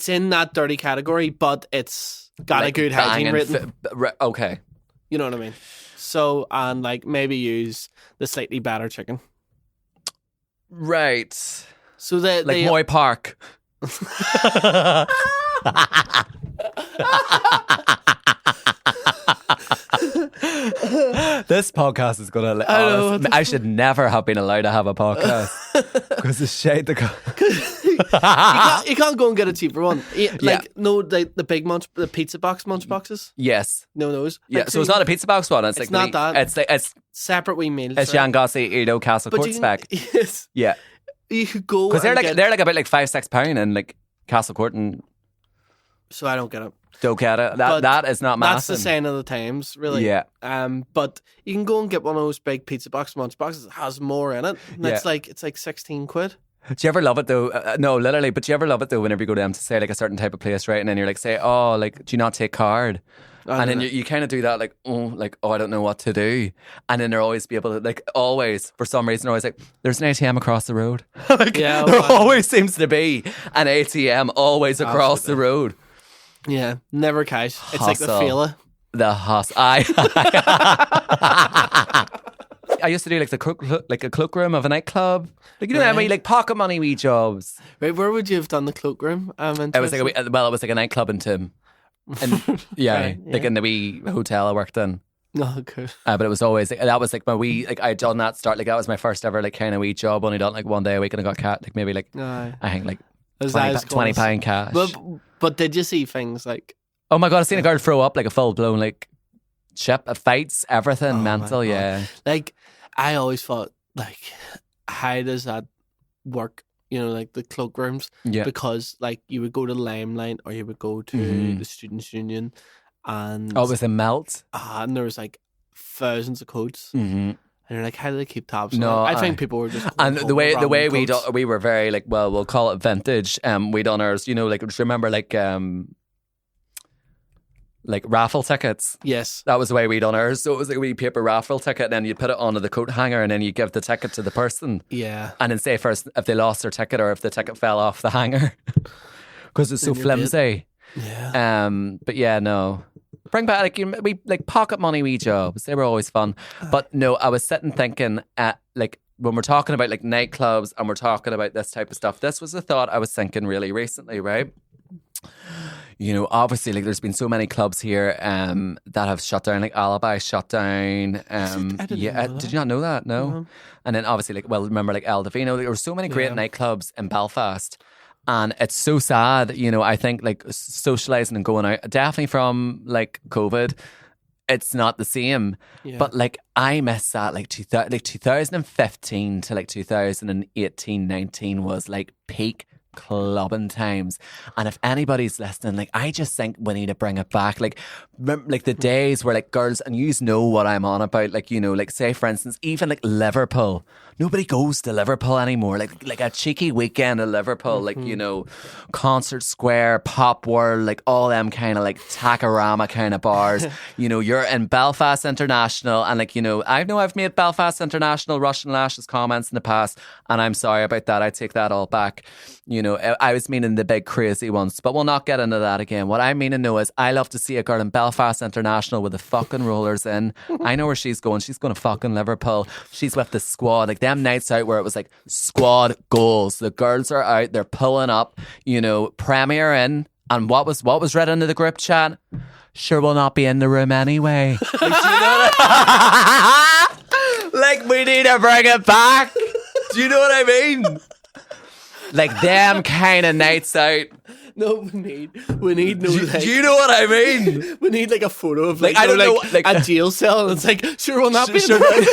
S2: in that dirty category, but it's got like a good hygiene rating.
S1: Okay,
S2: you know what I mean. So and like maybe use the slightly better chicken.
S1: Right.
S2: So they
S1: Moy Park. This podcast is gonna. I should never have been allowed to have a podcast because the shade the.
S2: You can't go and get a cheaper one. The big the pizza box munch boxes.
S1: Yes.
S2: No, those.
S1: Yeah. So it's not a pizza box one. It's like
S2: not that.
S1: It's
S2: separate wee meals.
S1: It's Yangotzi, Edo, Castle Court spec.
S2: Yes.
S1: Yeah.
S2: You could go
S1: because they're like about like £5-6 in like Castle Court and.
S2: So I don't get it.
S1: Don't get it. That is not massive.
S2: That's the sign of the times, really.
S1: Yeah.
S2: But you can go and get one of those big pizza box munch boxes. It has more in it. And it's like £16.
S1: Do you ever love it though? No, literally. But do you ever love it though? Whenever you go to them to say like a certain type of place, right? And then you're like, say, oh, like, do you not take card? And then you kind of do that, like, I don't know what to do. And then they're always be able to, like, always, for some reason, always like, there's an ATM across the road. There always seems to be an ATM always across the road.
S2: Yeah, never cash. It's like the fela.
S1: The hustle. I used to do like a cloakroom of a nightclub. Like that way, like pocket money wee jobs.
S2: Right, where would you have done the cloakroom?
S1: It was like it was like a nightclub in Tim. And like in the wee hotel I worked in.
S2: Oh, good.
S1: But it was always that was like my wee I'd done that start that was my first ever like kind of wee job. Only done like one day a week and I got maybe like I think like £20 cash.
S2: But did you see things like?
S1: Oh my God! I've seen a girl throw up like a full blown like ship, fights, everything, mental. Yeah.
S2: Like I always thought, like, how does that work? Like the cloakrooms. Yeah. Because like you would go to Limelight or you would go to the Students' Union, and
S1: it was a melt.
S2: And there was like thousands of coats.
S1: Mm-hmm.
S2: And you're like, how do they keep tabs?
S1: No,
S2: I think people were just
S1: and the way we were very like, well, we'll call it vintage. We done ours, like remember like like raffle tickets.
S2: Yes.
S1: That was the way we done ours. So it was like a wee paper raffle ticket, and then you put it onto the coat hanger, and then you give the ticket to the person.
S2: Yeah.
S1: And then say first if they lost their ticket or if the ticket fell off the hanger. Because it's so flimsy.
S2: Yeah.
S1: But yeah, no. Bring back we like pocket money wee jobs. They were always fun. But no, I was sitting thinking at like when we're talking about like nightclubs and we're talking about this type of stuff, this was a thought I was thinking really recently, right? You know, obviously, like there's been so many clubs here that have shut down, like Alibi shut down.
S2: I didn't know that.
S1: Did you not know that? No.
S2: No.
S1: And then obviously, like, well, remember like El Divino, there were so many great nightclubs in Belfast. And it's so sad, you know, I think like socializing and going out, definitely from like COVID, it's not the same. Yeah. But like I miss that, like 2015 to like 2018, 19 was like peak clubbing times. And if anybody's listening, like I just think we need to bring it back. Like remember, like the days where like girls, and you know what I'm on about, like, you know, like say for instance, even like Liverpool, nobody goes to Liverpool anymore. Like a cheeky weekend in Liverpool, like, you know, Concert Square, Pop World, like all them kind of like Takarama kind of bars. You know, you're in Belfast International, and like, you know, I've made Belfast International Russian Lashes comments in the past, and I'm sorry about that. I take that all back. You know, I was meaning the big crazy ones, but we'll not get into that again. What I mean to know is I love to see a girl in Belfast International with the fucking rollers in. I know where she's going. She's going to fucking Liverpool. She's with the squad. Like them nights out where it was like squad goals. The girls are out. They're pulling up, you know, Premier in. And what was read into the group chat? Sure, we'll not be in the room anyway. Like, do you know like we need to bring it back. Do you know what I mean? Like them kind of nights out.
S2: No, we need no.
S1: Do you know what I mean?
S2: We need like a photo of like,
S1: I don't know, like
S2: a jail cell, and it's like sure we'll not be.
S1: Sure, do you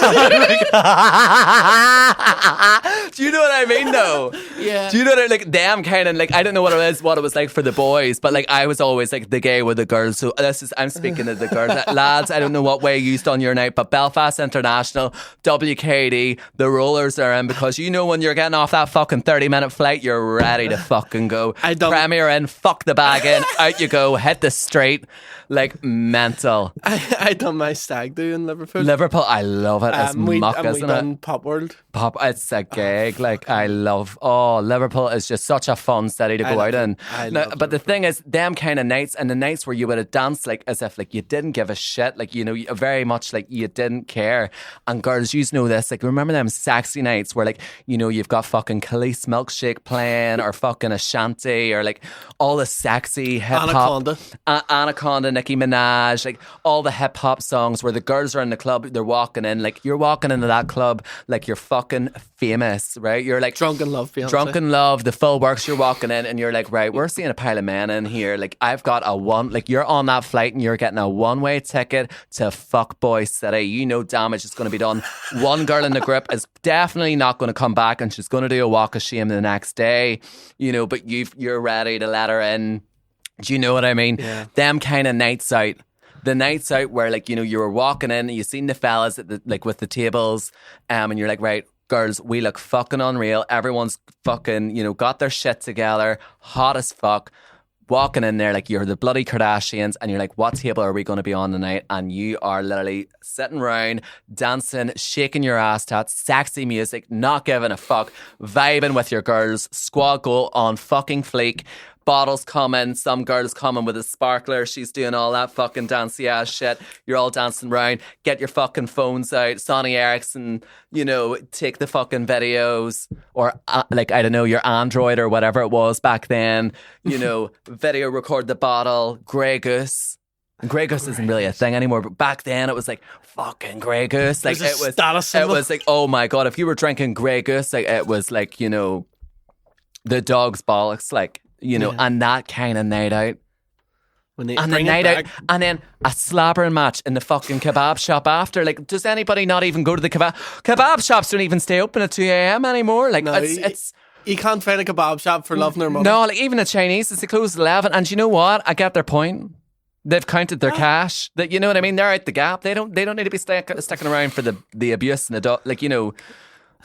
S1: know what I mean? Though,
S2: yeah.
S1: Do you know what like them kind of like I don't know what it was like for the boys, but like I was always like the gay with the girls. So I'm speaking of the girls, lads. I don't know what way you used on your night, but Belfast International, WKD, the rollers are in because you know when you're getting off that fucking 30-minute flight, you're ready to fucking go. Premier in, fuck the bag in, out you go, hit the street, like mental.
S2: I done my stag do in Liverpool.
S1: I love it. It's muck, isn't it?
S2: Done Pop World.
S1: It's a gig. Like I love. Liverpool is just such a fun city to go out in. But the thing is, them kind of nights and the nights where you would have danced like as if like you didn't give a shit, like you know, very much like you didn't care. And girls, you know this. Like remember them sexy nights where like you know you've got fucking Khalees Milkshake playing or fucking Ashanti or like all the sexy hip hop, Anaconda, Nicki Minaj, like all the hip hop songs where the girls are in the club, they're walking in, like you're walking into that club like you're fucking famous, right? You're like
S2: Drunken Love, Beyonce.
S1: Drunken Love, the full works. You're walking in and you're like, right, we're seeing a pile of men in here. Like I've got like you're on that flight and you're getting a one-way ticket to Fuckboy City. You know damage is going to be done. One girl in the group is definitely not going to come back and she's going to do a walk of shame the next day, you know, but you're ready to let her in. Do you know what I mean?
S2: Yeah.
S1: Them kind of nights out. The nights out where like, you know, you were walking in and you seen the fellas at like with the tables and you're like, right, girls, we look fucking unreal. Everyone's fucking, you know, got their shit together, hot as fuck. Walking in there like you're the bloody Kardashians and you're like, what table are we going to be on tonight? And you are literally sitting around, dancing, shaking your ass to sexy music, not giving a fuck, vibing with your girls, squad goal on fucking fleek. Bottles coming, some girls coming with a sparkler. She's doing all that fucking dancey ass shit. You're all dancing around. Get your fucking phones out. Sony Ericsson, you know, take the fucking videos. Or like, I don't know, your Android or whatever it was back then. You know, video record the bottle. Grey Goose. Grey Goose isn't really a thing anymore, but back then it was like fucking Grey Goose. Like it was like, oh my God, if you were drinking Grey Goose, like it was like, you know, the dog's bollocks, like, you know, and that kind of night out. And the night out, and then a slabbering match in the fucking kebab shop after. Like, does anybody not even go to the kebab shops? Don't even stay open at 2 a.m. anymore. Like, no, it's
S2: you can't find a kebab shop for love nor money.
S1: No, like even the Chinese, they close at 11. And you know what? I get their point. They've counted their cash. That, you know what I mean? They're out the gap. They don't need to be sticking around for the abuse and the like, you know.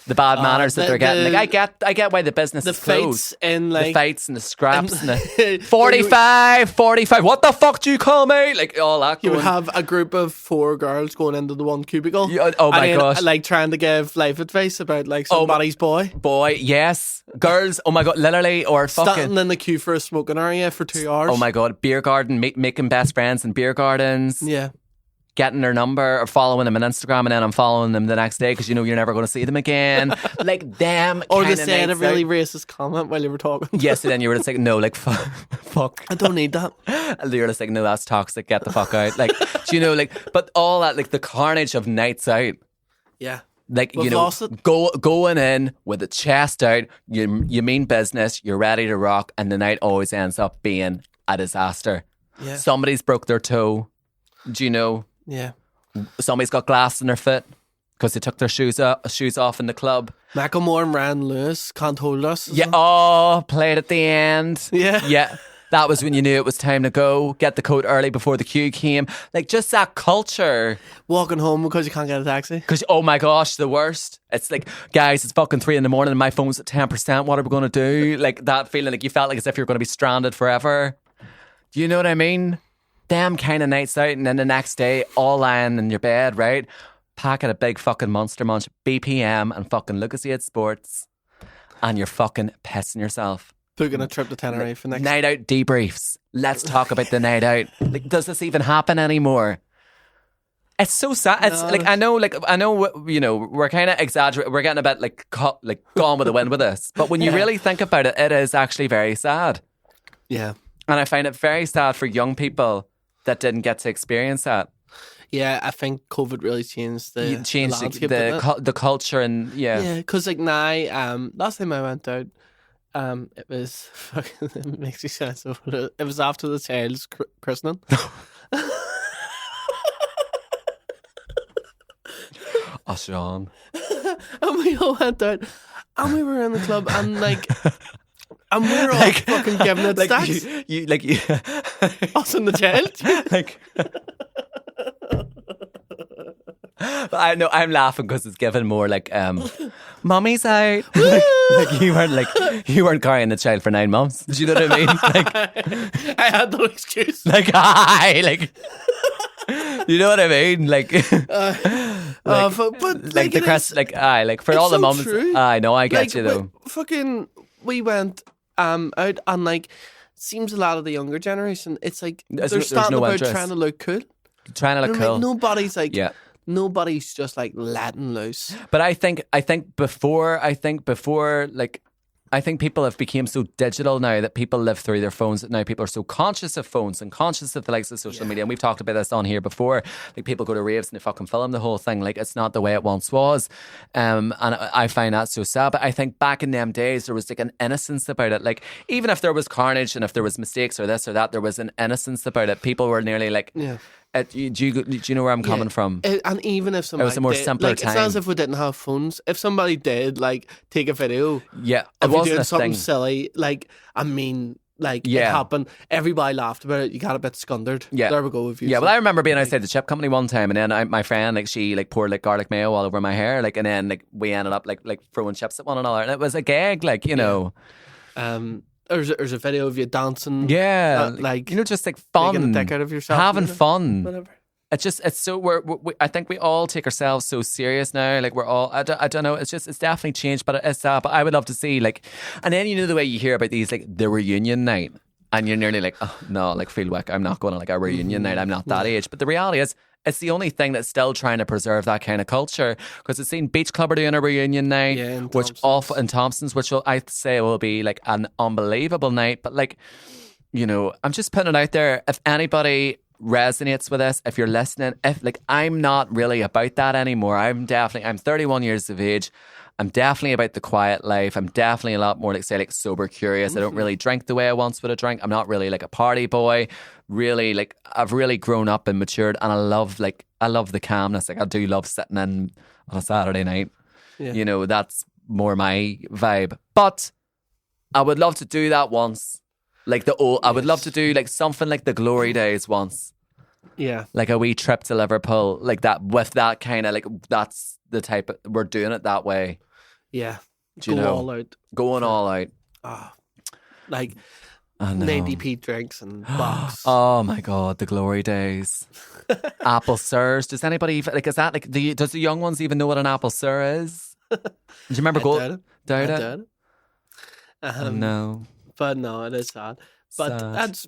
S1: The bad manners that they're getting. Like I get why the business is closed.
S2: The
S1: fights and the scraps and the 45. What the fuck do you call me? Like all that.
S2: You would have a group of 4 girls going into the one cubicle.
S1: Oh my gosh!
S2: Like trying to give life advice about like somebody's boy.
S1: Yes, girls. Oh my god, literally, or fucking
S2: standing in the queue for a smoking area for 2 hours.
S1: Oh my god, beer garden, making best friends in beer gardens.
S2: Yeah.
S1: Getting their number or following them on Instagram, and then I'm following them the next day because you know you're never going to see them again. Like them.
S2: Or they said a really racist comment while you were talking.
S1: Yes, and then you were just like, no, like fuck.
S2: I don't need that.
S1: And you're just like, no, that's toxic. Get the fuck out. Like, do you know, like, but all that, like the carnage of nights out.
S2: Yeah.
S1: Like, you know, going in with the chest out, you mean business, you're ready to rock, and the night always ends up being a disaster.
S2: Yeah.
S1: Somebody's broke their toe. Do you know?
S2: Yeah.
S1: Somebody's got glass in their foot because they took their shoes off in the club.
S2: Macklemore and Ryan Lewis can't hold us.
S1: Yeah. Oh, played at the end.
S2: Yeah.
S1: Yeah. That was when you knew it was time to go. Get the coat early before the queue came. Like, just that culture.
S2: Walking home because you can't get a taxi.
S1: Because, oh my gosh, the worst. It's like, guys, it's fucking 3 a.m. and my phone's at 10%. What are we going to do? Like, that feeling like you felt like as if you're going to be stranded forever. Do you know what I mean? Them kind of nights out, and then the next day, all lying in your bed, right? Packing a big fucking Monster Munch BPM and fucking Lucas 8 Sports, and you're fucking pissing yourself.
S2: Booking a trip to Tenerife for next
S1: night out debriefs. Let's talk about the night out. Like, does this even happen anymore? It's so sad. It's I know, you know, we're kind of exaggerating. We're getting a bit like gone with the wind with this. But when you really think about it, it is actually very sad.
S2: Yeah,
S1: and I find it very sad for young people that didn't get to experience that.
S2: Yeah, I think COVID really changed the landscape,
S1: the culture, and
S2: yeah, because like now, last time I went out, it was fucking. It makes me sound so. It was after the child's christening.
S1: Oh, Sean.
S2: And we all went out, and we were in the club, and like. And we're all fucking giving it stacks.
S1: You
S2: us and the child.
S1: Like, but I know I'm laughing because it's given more like, mommy's out. like you weren't carrying the child for 9 months. Do you know what I mean? Like,
S2: I had no excuse.
S1: Like, you know what I mean? Like,
S2: but
S1: like the crest, like for all the mums. I know, I get you though.
S2: Fucking, we went out, and like, seems a lot of the younger generation, it's like they're starting about trying to look cool.
S1: Trying to look cool.
S2: Like, nobody's like, nobody's just like letting loose.
S1: But I think before, like, I think people have become so digital now that people live through their phones, that now people are so conscious of phones and conscious of the likes of social media. And we've talked about this on here before. Like, people go to raves and they fucking film the whole thing. Like, it's not the way it once was. And I find that so sad. But I think back in them days, there was like an innocence about it. Like, even if there was carnage and if there was mistakes or this or that, there was an innocence about it. People were nearly like... Yeah. Do you know where I'm coming from?
S2: And even if somebody,
S1: it was a more simpler time.
S2: It's not as if we didn't have phones. If somebody did like take a video,
S1: it
S2: wasn't doing something silly. Like, I mean, like, it happened. Everybody laughed about it. You got a bit scundered. Yeah, there we go.
S1: Well, I remember being outside the chip company one time, and then my friend, like, she like poured like garlic mayo all over my hair, like, and then like we ended up like throwing chips at one another, and it was a gag, like, you know.
S2: There's a video of you dancing.
S1: Yeah,
S2: like,
S1: you know, just like fun,
S2: making a dick out of yourself,
S1: having fun.
S2: Whatever.
S1: It's so I think we all take ourselves so serious now. Like, we're all I don't know. It's definitely changed, but it's sad. But I would love to see, like, and then you know the way you hear about these, like, the reunion night, and you're nearly like, oh no, like, feel like I'm not going to like a reunion night. I'm not that age. But the reality is, it's the only thing that's still trying to preserve that kind of culture, because it's seen Beach Club are doing a reunion night, which in Thompson's, which I'd say will be like an unbelievable night. But, like, you know, I'm just putting it out there. If anybody resonates with this, if you're listening, if, like, I'm not really about that anymore. I'm 31 years of age. I'm definitely about the quiet life. I'm definitely a lot more, like, say, like, sober curious. I don't really drink the way I once would have drank. I'm not really like a party boy. Really, like, I've really grown up and matured, and I love the calmness. Like, I do love sitting in on a Saturday night. Yeah. You know, that's more my vibe. But I would love to do that once. Like, I would love to do like something like the glory days once.
S2: Yeah.
S1: Like a wee trip to Liverpool, like that, with that kind of, like, that's the type of, we're doing it that way.
S2: Yeah.
S1: All
S2: out.
S1: Going all out.
S2: Like 90p drinks and box.
S1: Oh my God, the glory days. Apple Sirs. Does anybody like? Is that like? Does the young ones even know what an apple Sir is? Do you remember going? Doubt it. No.
S2: But no, it is sad. But that's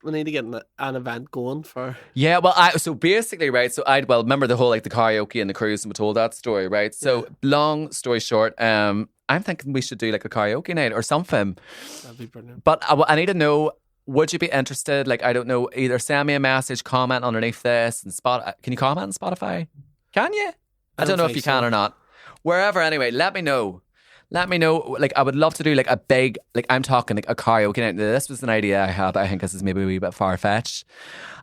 S2: we need to get an event going for.
S1: Yeah, well, so basically, right. So remember the whole like the karaoke and the cruise, and we told that story, right? So long story short, I'm thinking we should do like a karaoke night or something.
S2: That'd be brilliant.
S1: But I need to know. Would you be interested? Like, I don't know, either send me a message, comment underneath this, and can you comment on Spotify? Can you? I don't know if you can or not. Wherever, anyway, let me know. Let me know. Like, I would love to do like a big, like, I'm talking like a karaoke night. This was an idea I had, but I think this is maybe a wee bit far fetched.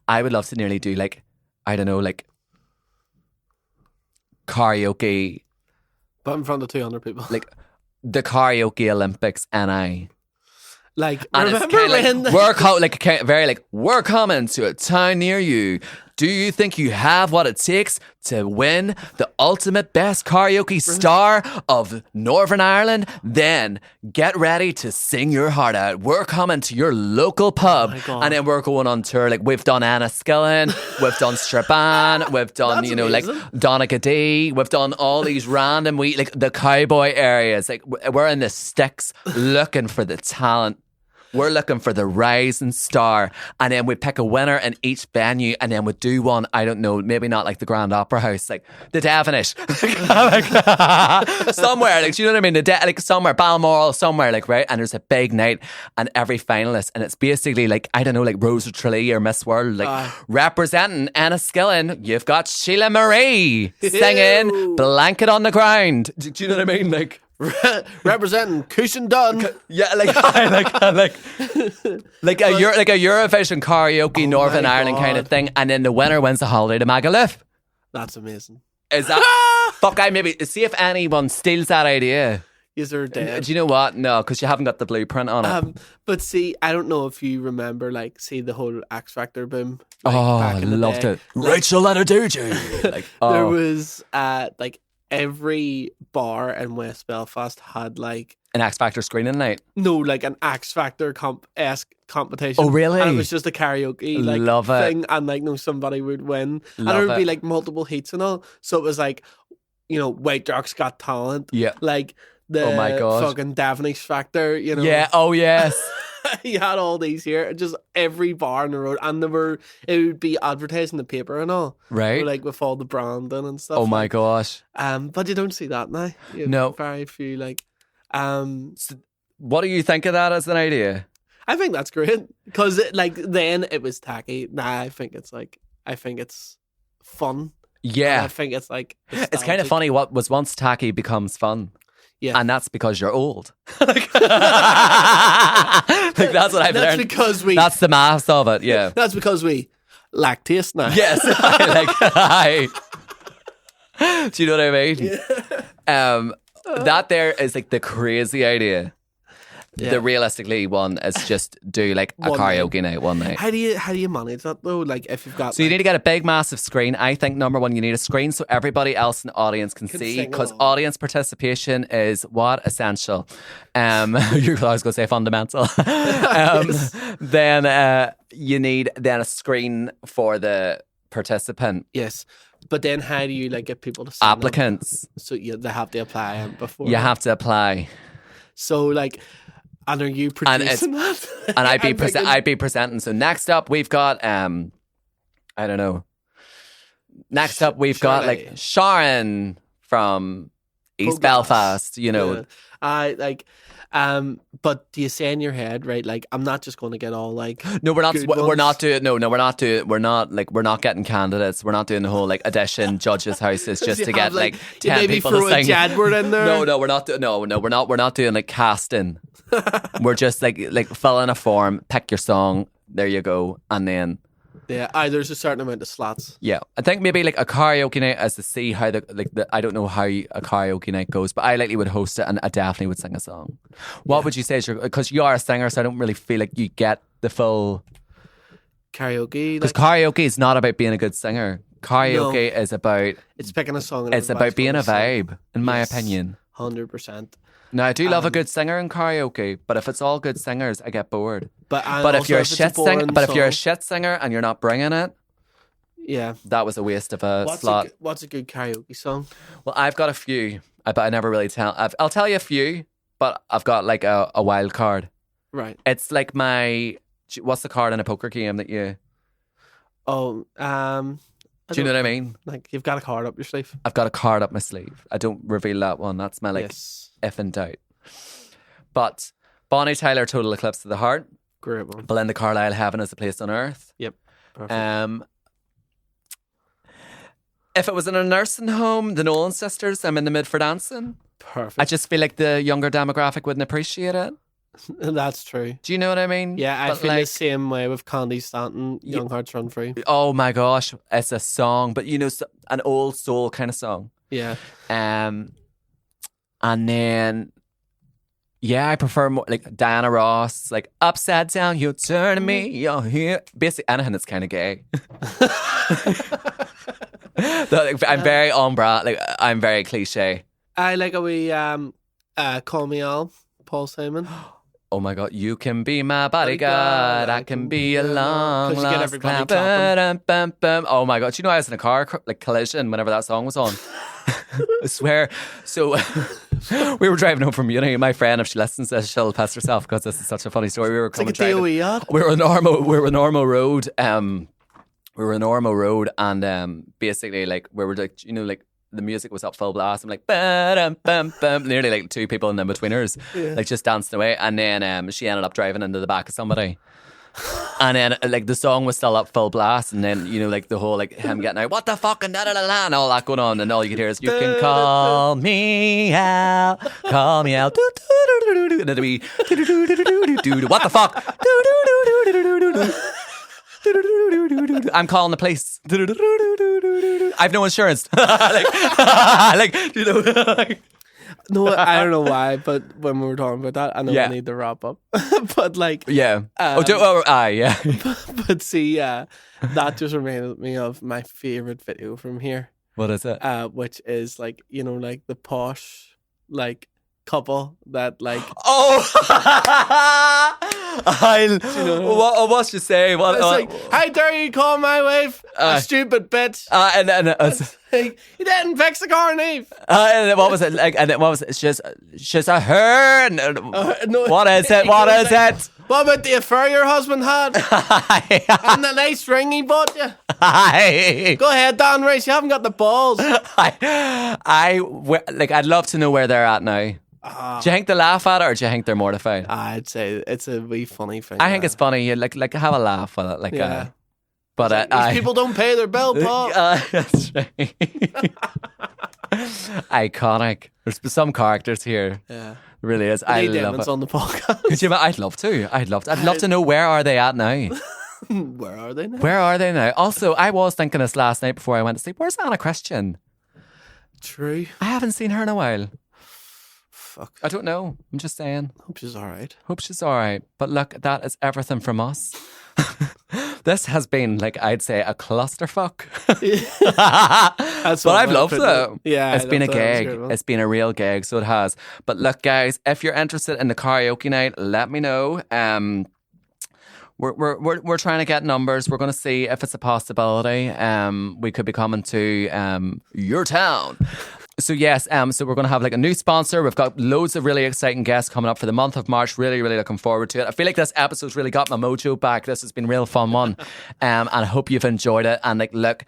S1: I would love to nearly do like, I don't know, like karaoke.
S2: But in front of 200 people.
S1: Like the karaoke Olympics,
S2: Like,
S1: and
S2: remember
S1: it's
S2: when
S1: we're coming to a town near you. Do you think you have what it takes to win the ultimate best karaoke star of Northern Ireland? Then get ready to sing your heart out. We're coming to your local pub, and then we're going on tour. Like, we've done Enniskillen, we've done Strabane, we've done like Donegal, we've done all these random like the cowboy areas. Like, we're in the sticks looking for the talent. We're looking for the rising star, and then we pick a winner in each venue, and then we do one, I don't know, maybe not like the Grand Opera House, like the Devonish. Somewhere, like, do you know what I mean? Like somewhere, Balmoral, somewhere, like, right? And there's a big night, and every finalist, and it's basically like, I don't know, like Rose of Tralee or Miss World, like representing Enniskillen, you've got Sheila Marie singing Blanket on the Ground. Do you know what I mean? Like,
S2: representing Cushion Dun.
S1: Yeah, like a Eurovision karaoke Northern Ireland kind of thing, and then the winner wins the holiday to Magaluf.
S2: That's amazing.
S1: Is that fuck? I maybe see if anyone steals that idea.
S2: Is there dead?
S1: Do you know what? No, because you haven't got the blueprint on it.
S2: But see, I don't know if you remember, like, see the whole X Factor boom. Like,
S1: I loved it. Like, Rachel Leonard like,
S2: there was like every bar in West Belfast had like
S1: an X Factor screening night.
S2: No, like an X Factor esque competition.
S1: Oh, really?
S2: And it was just a karaoke like
S1: Love
S2: thing,
S1: it.
S2: and like somebody would win, and
S1: Love
S2: there would be
S1: it.
S2: like multiple heats and all. So it was like, White Ducks Got Talent.
S1: Yeah.
S2: Like the
S1: oh my God.
S2: fucking Devonish Factor.
S1: Yeah. Oh yes.
S2: You had all these here, just every bar in the road, and it would be advertised in the paper and all,
S1: right?
S2: Like with all the branding and stuff.
S1: Oh my gosh!
S2: But you don't see that now.
S1: No,
S2: very few. Like,
S1: so what do you think of that as an idea?
S2: I think that's great because, like, then it was tacky. Now I think it's fun.
S1: Yeah,
S2: and I think it's like
S1: it's kind of funny. What was once tacky becomes fun.
S2: Yeah.
S1: And that's because you're old. Like, that's what I've learned. That's the maths of it, yeah.
S2: That's because we lack taste now.
S1: Yes. Do you know what I mean? Yeah. That there is like the crazy idea. Yeah. The realistically one is just do like a karaoke night one night.
S2: How do you manage that though? Like if you've got
S1: you need to get a big massive screen. I think number one, you need a screen so everybody else in the audience can see, because audience participation is essential. I was going to say fundamental. Then you need a screen for the participant.
S2: Yes. But then how do you like get people to sign
S1: applicants?
S2: Up? So they have to apply before.
S1: You have to apply.
S2: So like. And are you producing that?
S1: And I'd be presenting. So next up we've got I don't know. Next up we've got like Sharon from East Belfast,
S2: Yeah. But do you say in your head, right? Like, I'm not just going to get all like.
S1: No, we're not getting candidates. We're not doing the whole like audition judges' houses just to get like 10 people to sing.
S2: Maybe throw a Jedward in there.
S1: No, we're not. We're not doing like casting. We're just like fill in a form, pick your song. There you go, and then.
S2: Yeah, there's a certain amount of slots.
S1: Yeah, I think maybe like a karaoke night as to see how I don't know how a karaoke night goes, but I likely would host it and I definitely would sing a song. What would you say is because you are a singer, so I don't really feel like you get the full
S2: karaoke.
S1: Because karaoke is not about being a good singer. Karaoke is about
S2: it's picking a song. And
S1: it's about being a vibe, in my opinion.
S2: 100%.
S1: Now, I do love a good singer in karaoke, but if it's all good singers, I get bored. But if you're a shit singer and you're not bringing it,
S2: yeah,
S1: that was a waste of a slot.
S2: What's a good karaoke song?
S1: Well, I've got a few, but I never really tell. I'll tell you a few, but I've got like a wild card.
S2: Right.
S1: It's like what's the card in a poker game that you...
S2: Oh,
S1: do you know what I mean?
S2: Like, you've got a card up your sleeve.
S1: I've got a card up my sleeve. I don't reveal that one. That's my if in doubt. But Bonnie Tyler, Total Eclipse of the Heart.
S2: Great one.
S1: Belinda Carlisle, Heaven is a Place on Earth.
S2: Yep. Perfect.
S1: If it was in a nursing home, the Nolan Sisters, I'm in the mood for dancing.
S2: Perfect.
S1: I just feel like the younger demographic wouldn't appreciate it.
S2: That's true.
S1: Do you know what I mean?
S2: Yeah, I feel the same way with Candy Stanton, Young Hearts Run Free.
S1: Oh my gosh, it's a song, but an old soul kind of song.
S2: Yeah.
S1: And then, I prefer more like Diana Ross, like Upside Down, you're turning me, you're here. Basically, anything that's kind of gay. I'm very on brand, like I'm very cliche.
S2: I like a wee Call Me Al, Paul Simon.
S1: Oh my God, you can be my bodyguard, I can be a long lost clown. Oh my God, do you know I was in a car collision whenever that song was on? I swear. So we were driving home from uni. My friend, if she listens to this, she'll piss herself because this is such a funny story. We were coming driving. We were on Normal Road. We were on Normal Road, and basically, like, we were like, like, the music was up full blast. I'm like, nearly like two people in betweeners, like just dancing away. And then she ended up driving into the back of somebody. And then like the song was still up full blast, and then like the whole like him getting out, what the fuck, and da da da da, and all that going on, and all you could hear is, you can call me out, and then it'd be what the fuck, I'm calling the police. I've no insurance.
S2: No, I don't know why, but when we were talking about that, I know we need to wrap up. But like,
S1: yeah.
S2: Yeah. But see, that just reminded me of my favorite video from here.
S1: What is it?
S2: Which is like, like the posh, like, couple that like
S1: what should say? What?
S2: It's like, how dare you call my wife a stupid bitch?
S1: And
S2: like, you didn't fix the car, Neve.
S1: And then what was it like? And then what was it? She's a her. No, what is it? What is it?
S2: What about the affair your husband had? And the nice ring he bought you? Go ahead, Dan Rice. You haven't got the balls.
S1: I'd love to know where they're at now. Do you think they laugh at it, or do you think they're mortified?
S2: I'd say it's a wee funny thing.
S1: I think it's funny. You like have a laugh with it, like.
S2: Yeah.
S1: But
S2: people don't pay their bill, Paul.
S1: That's right. Iconic. There's some characters here.
S2: Yeah,
S1: it really is. I love it.
S2: On the podcast.
S1: I'd love to. I'd love to know, where are they at now?
S2: Where are they now?
S1: Also, I was thinking this last night before I went to sleep. Where's Anna Christian?
S2: True.
S1: I haven't seen her in a while.
S2: Fuck.
S1: I don't know. I'm just saying.
S2: Hope she's all
S1: right. But look, that is everything from us. This has been, like, I'd say, a clusterfuck. But I've loved it.
S2: Yeah,
S1: it's been a gig. It's been a real gig, so it has. But look, guys, if you're interested in the karaoke night, let me know. We're trying to get numbers. We're going to see if it's a possibility. We could be coming to your town. So yes, so we're going to have like a new sponsor. We've got loads of really exciting guests coming up for the month of March. Really, really looking forward to it. I feel like this episode's really got my mojo back. This has been a real fun one. And I hope you've enjoyed it. And like, look,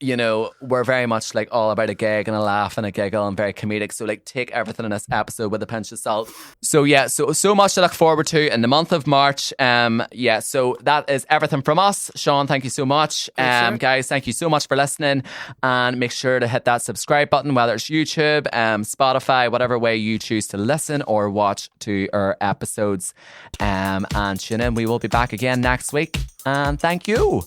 S1: we're very much like all about a gig and a laugh and a giggle and very comedic. So like, take everything in this episode with a pinch of salt. So yeah, so much to look forward to in the month of March. So that is everything from us. Sean, thank you so much. Guys, thank you so much for listening, and make sure to hit that subscribe button, whether it's YouTube, Spotify, whatever way you choose to listen or watch to our episodes. And tune in. We will be back again next week. And thank you.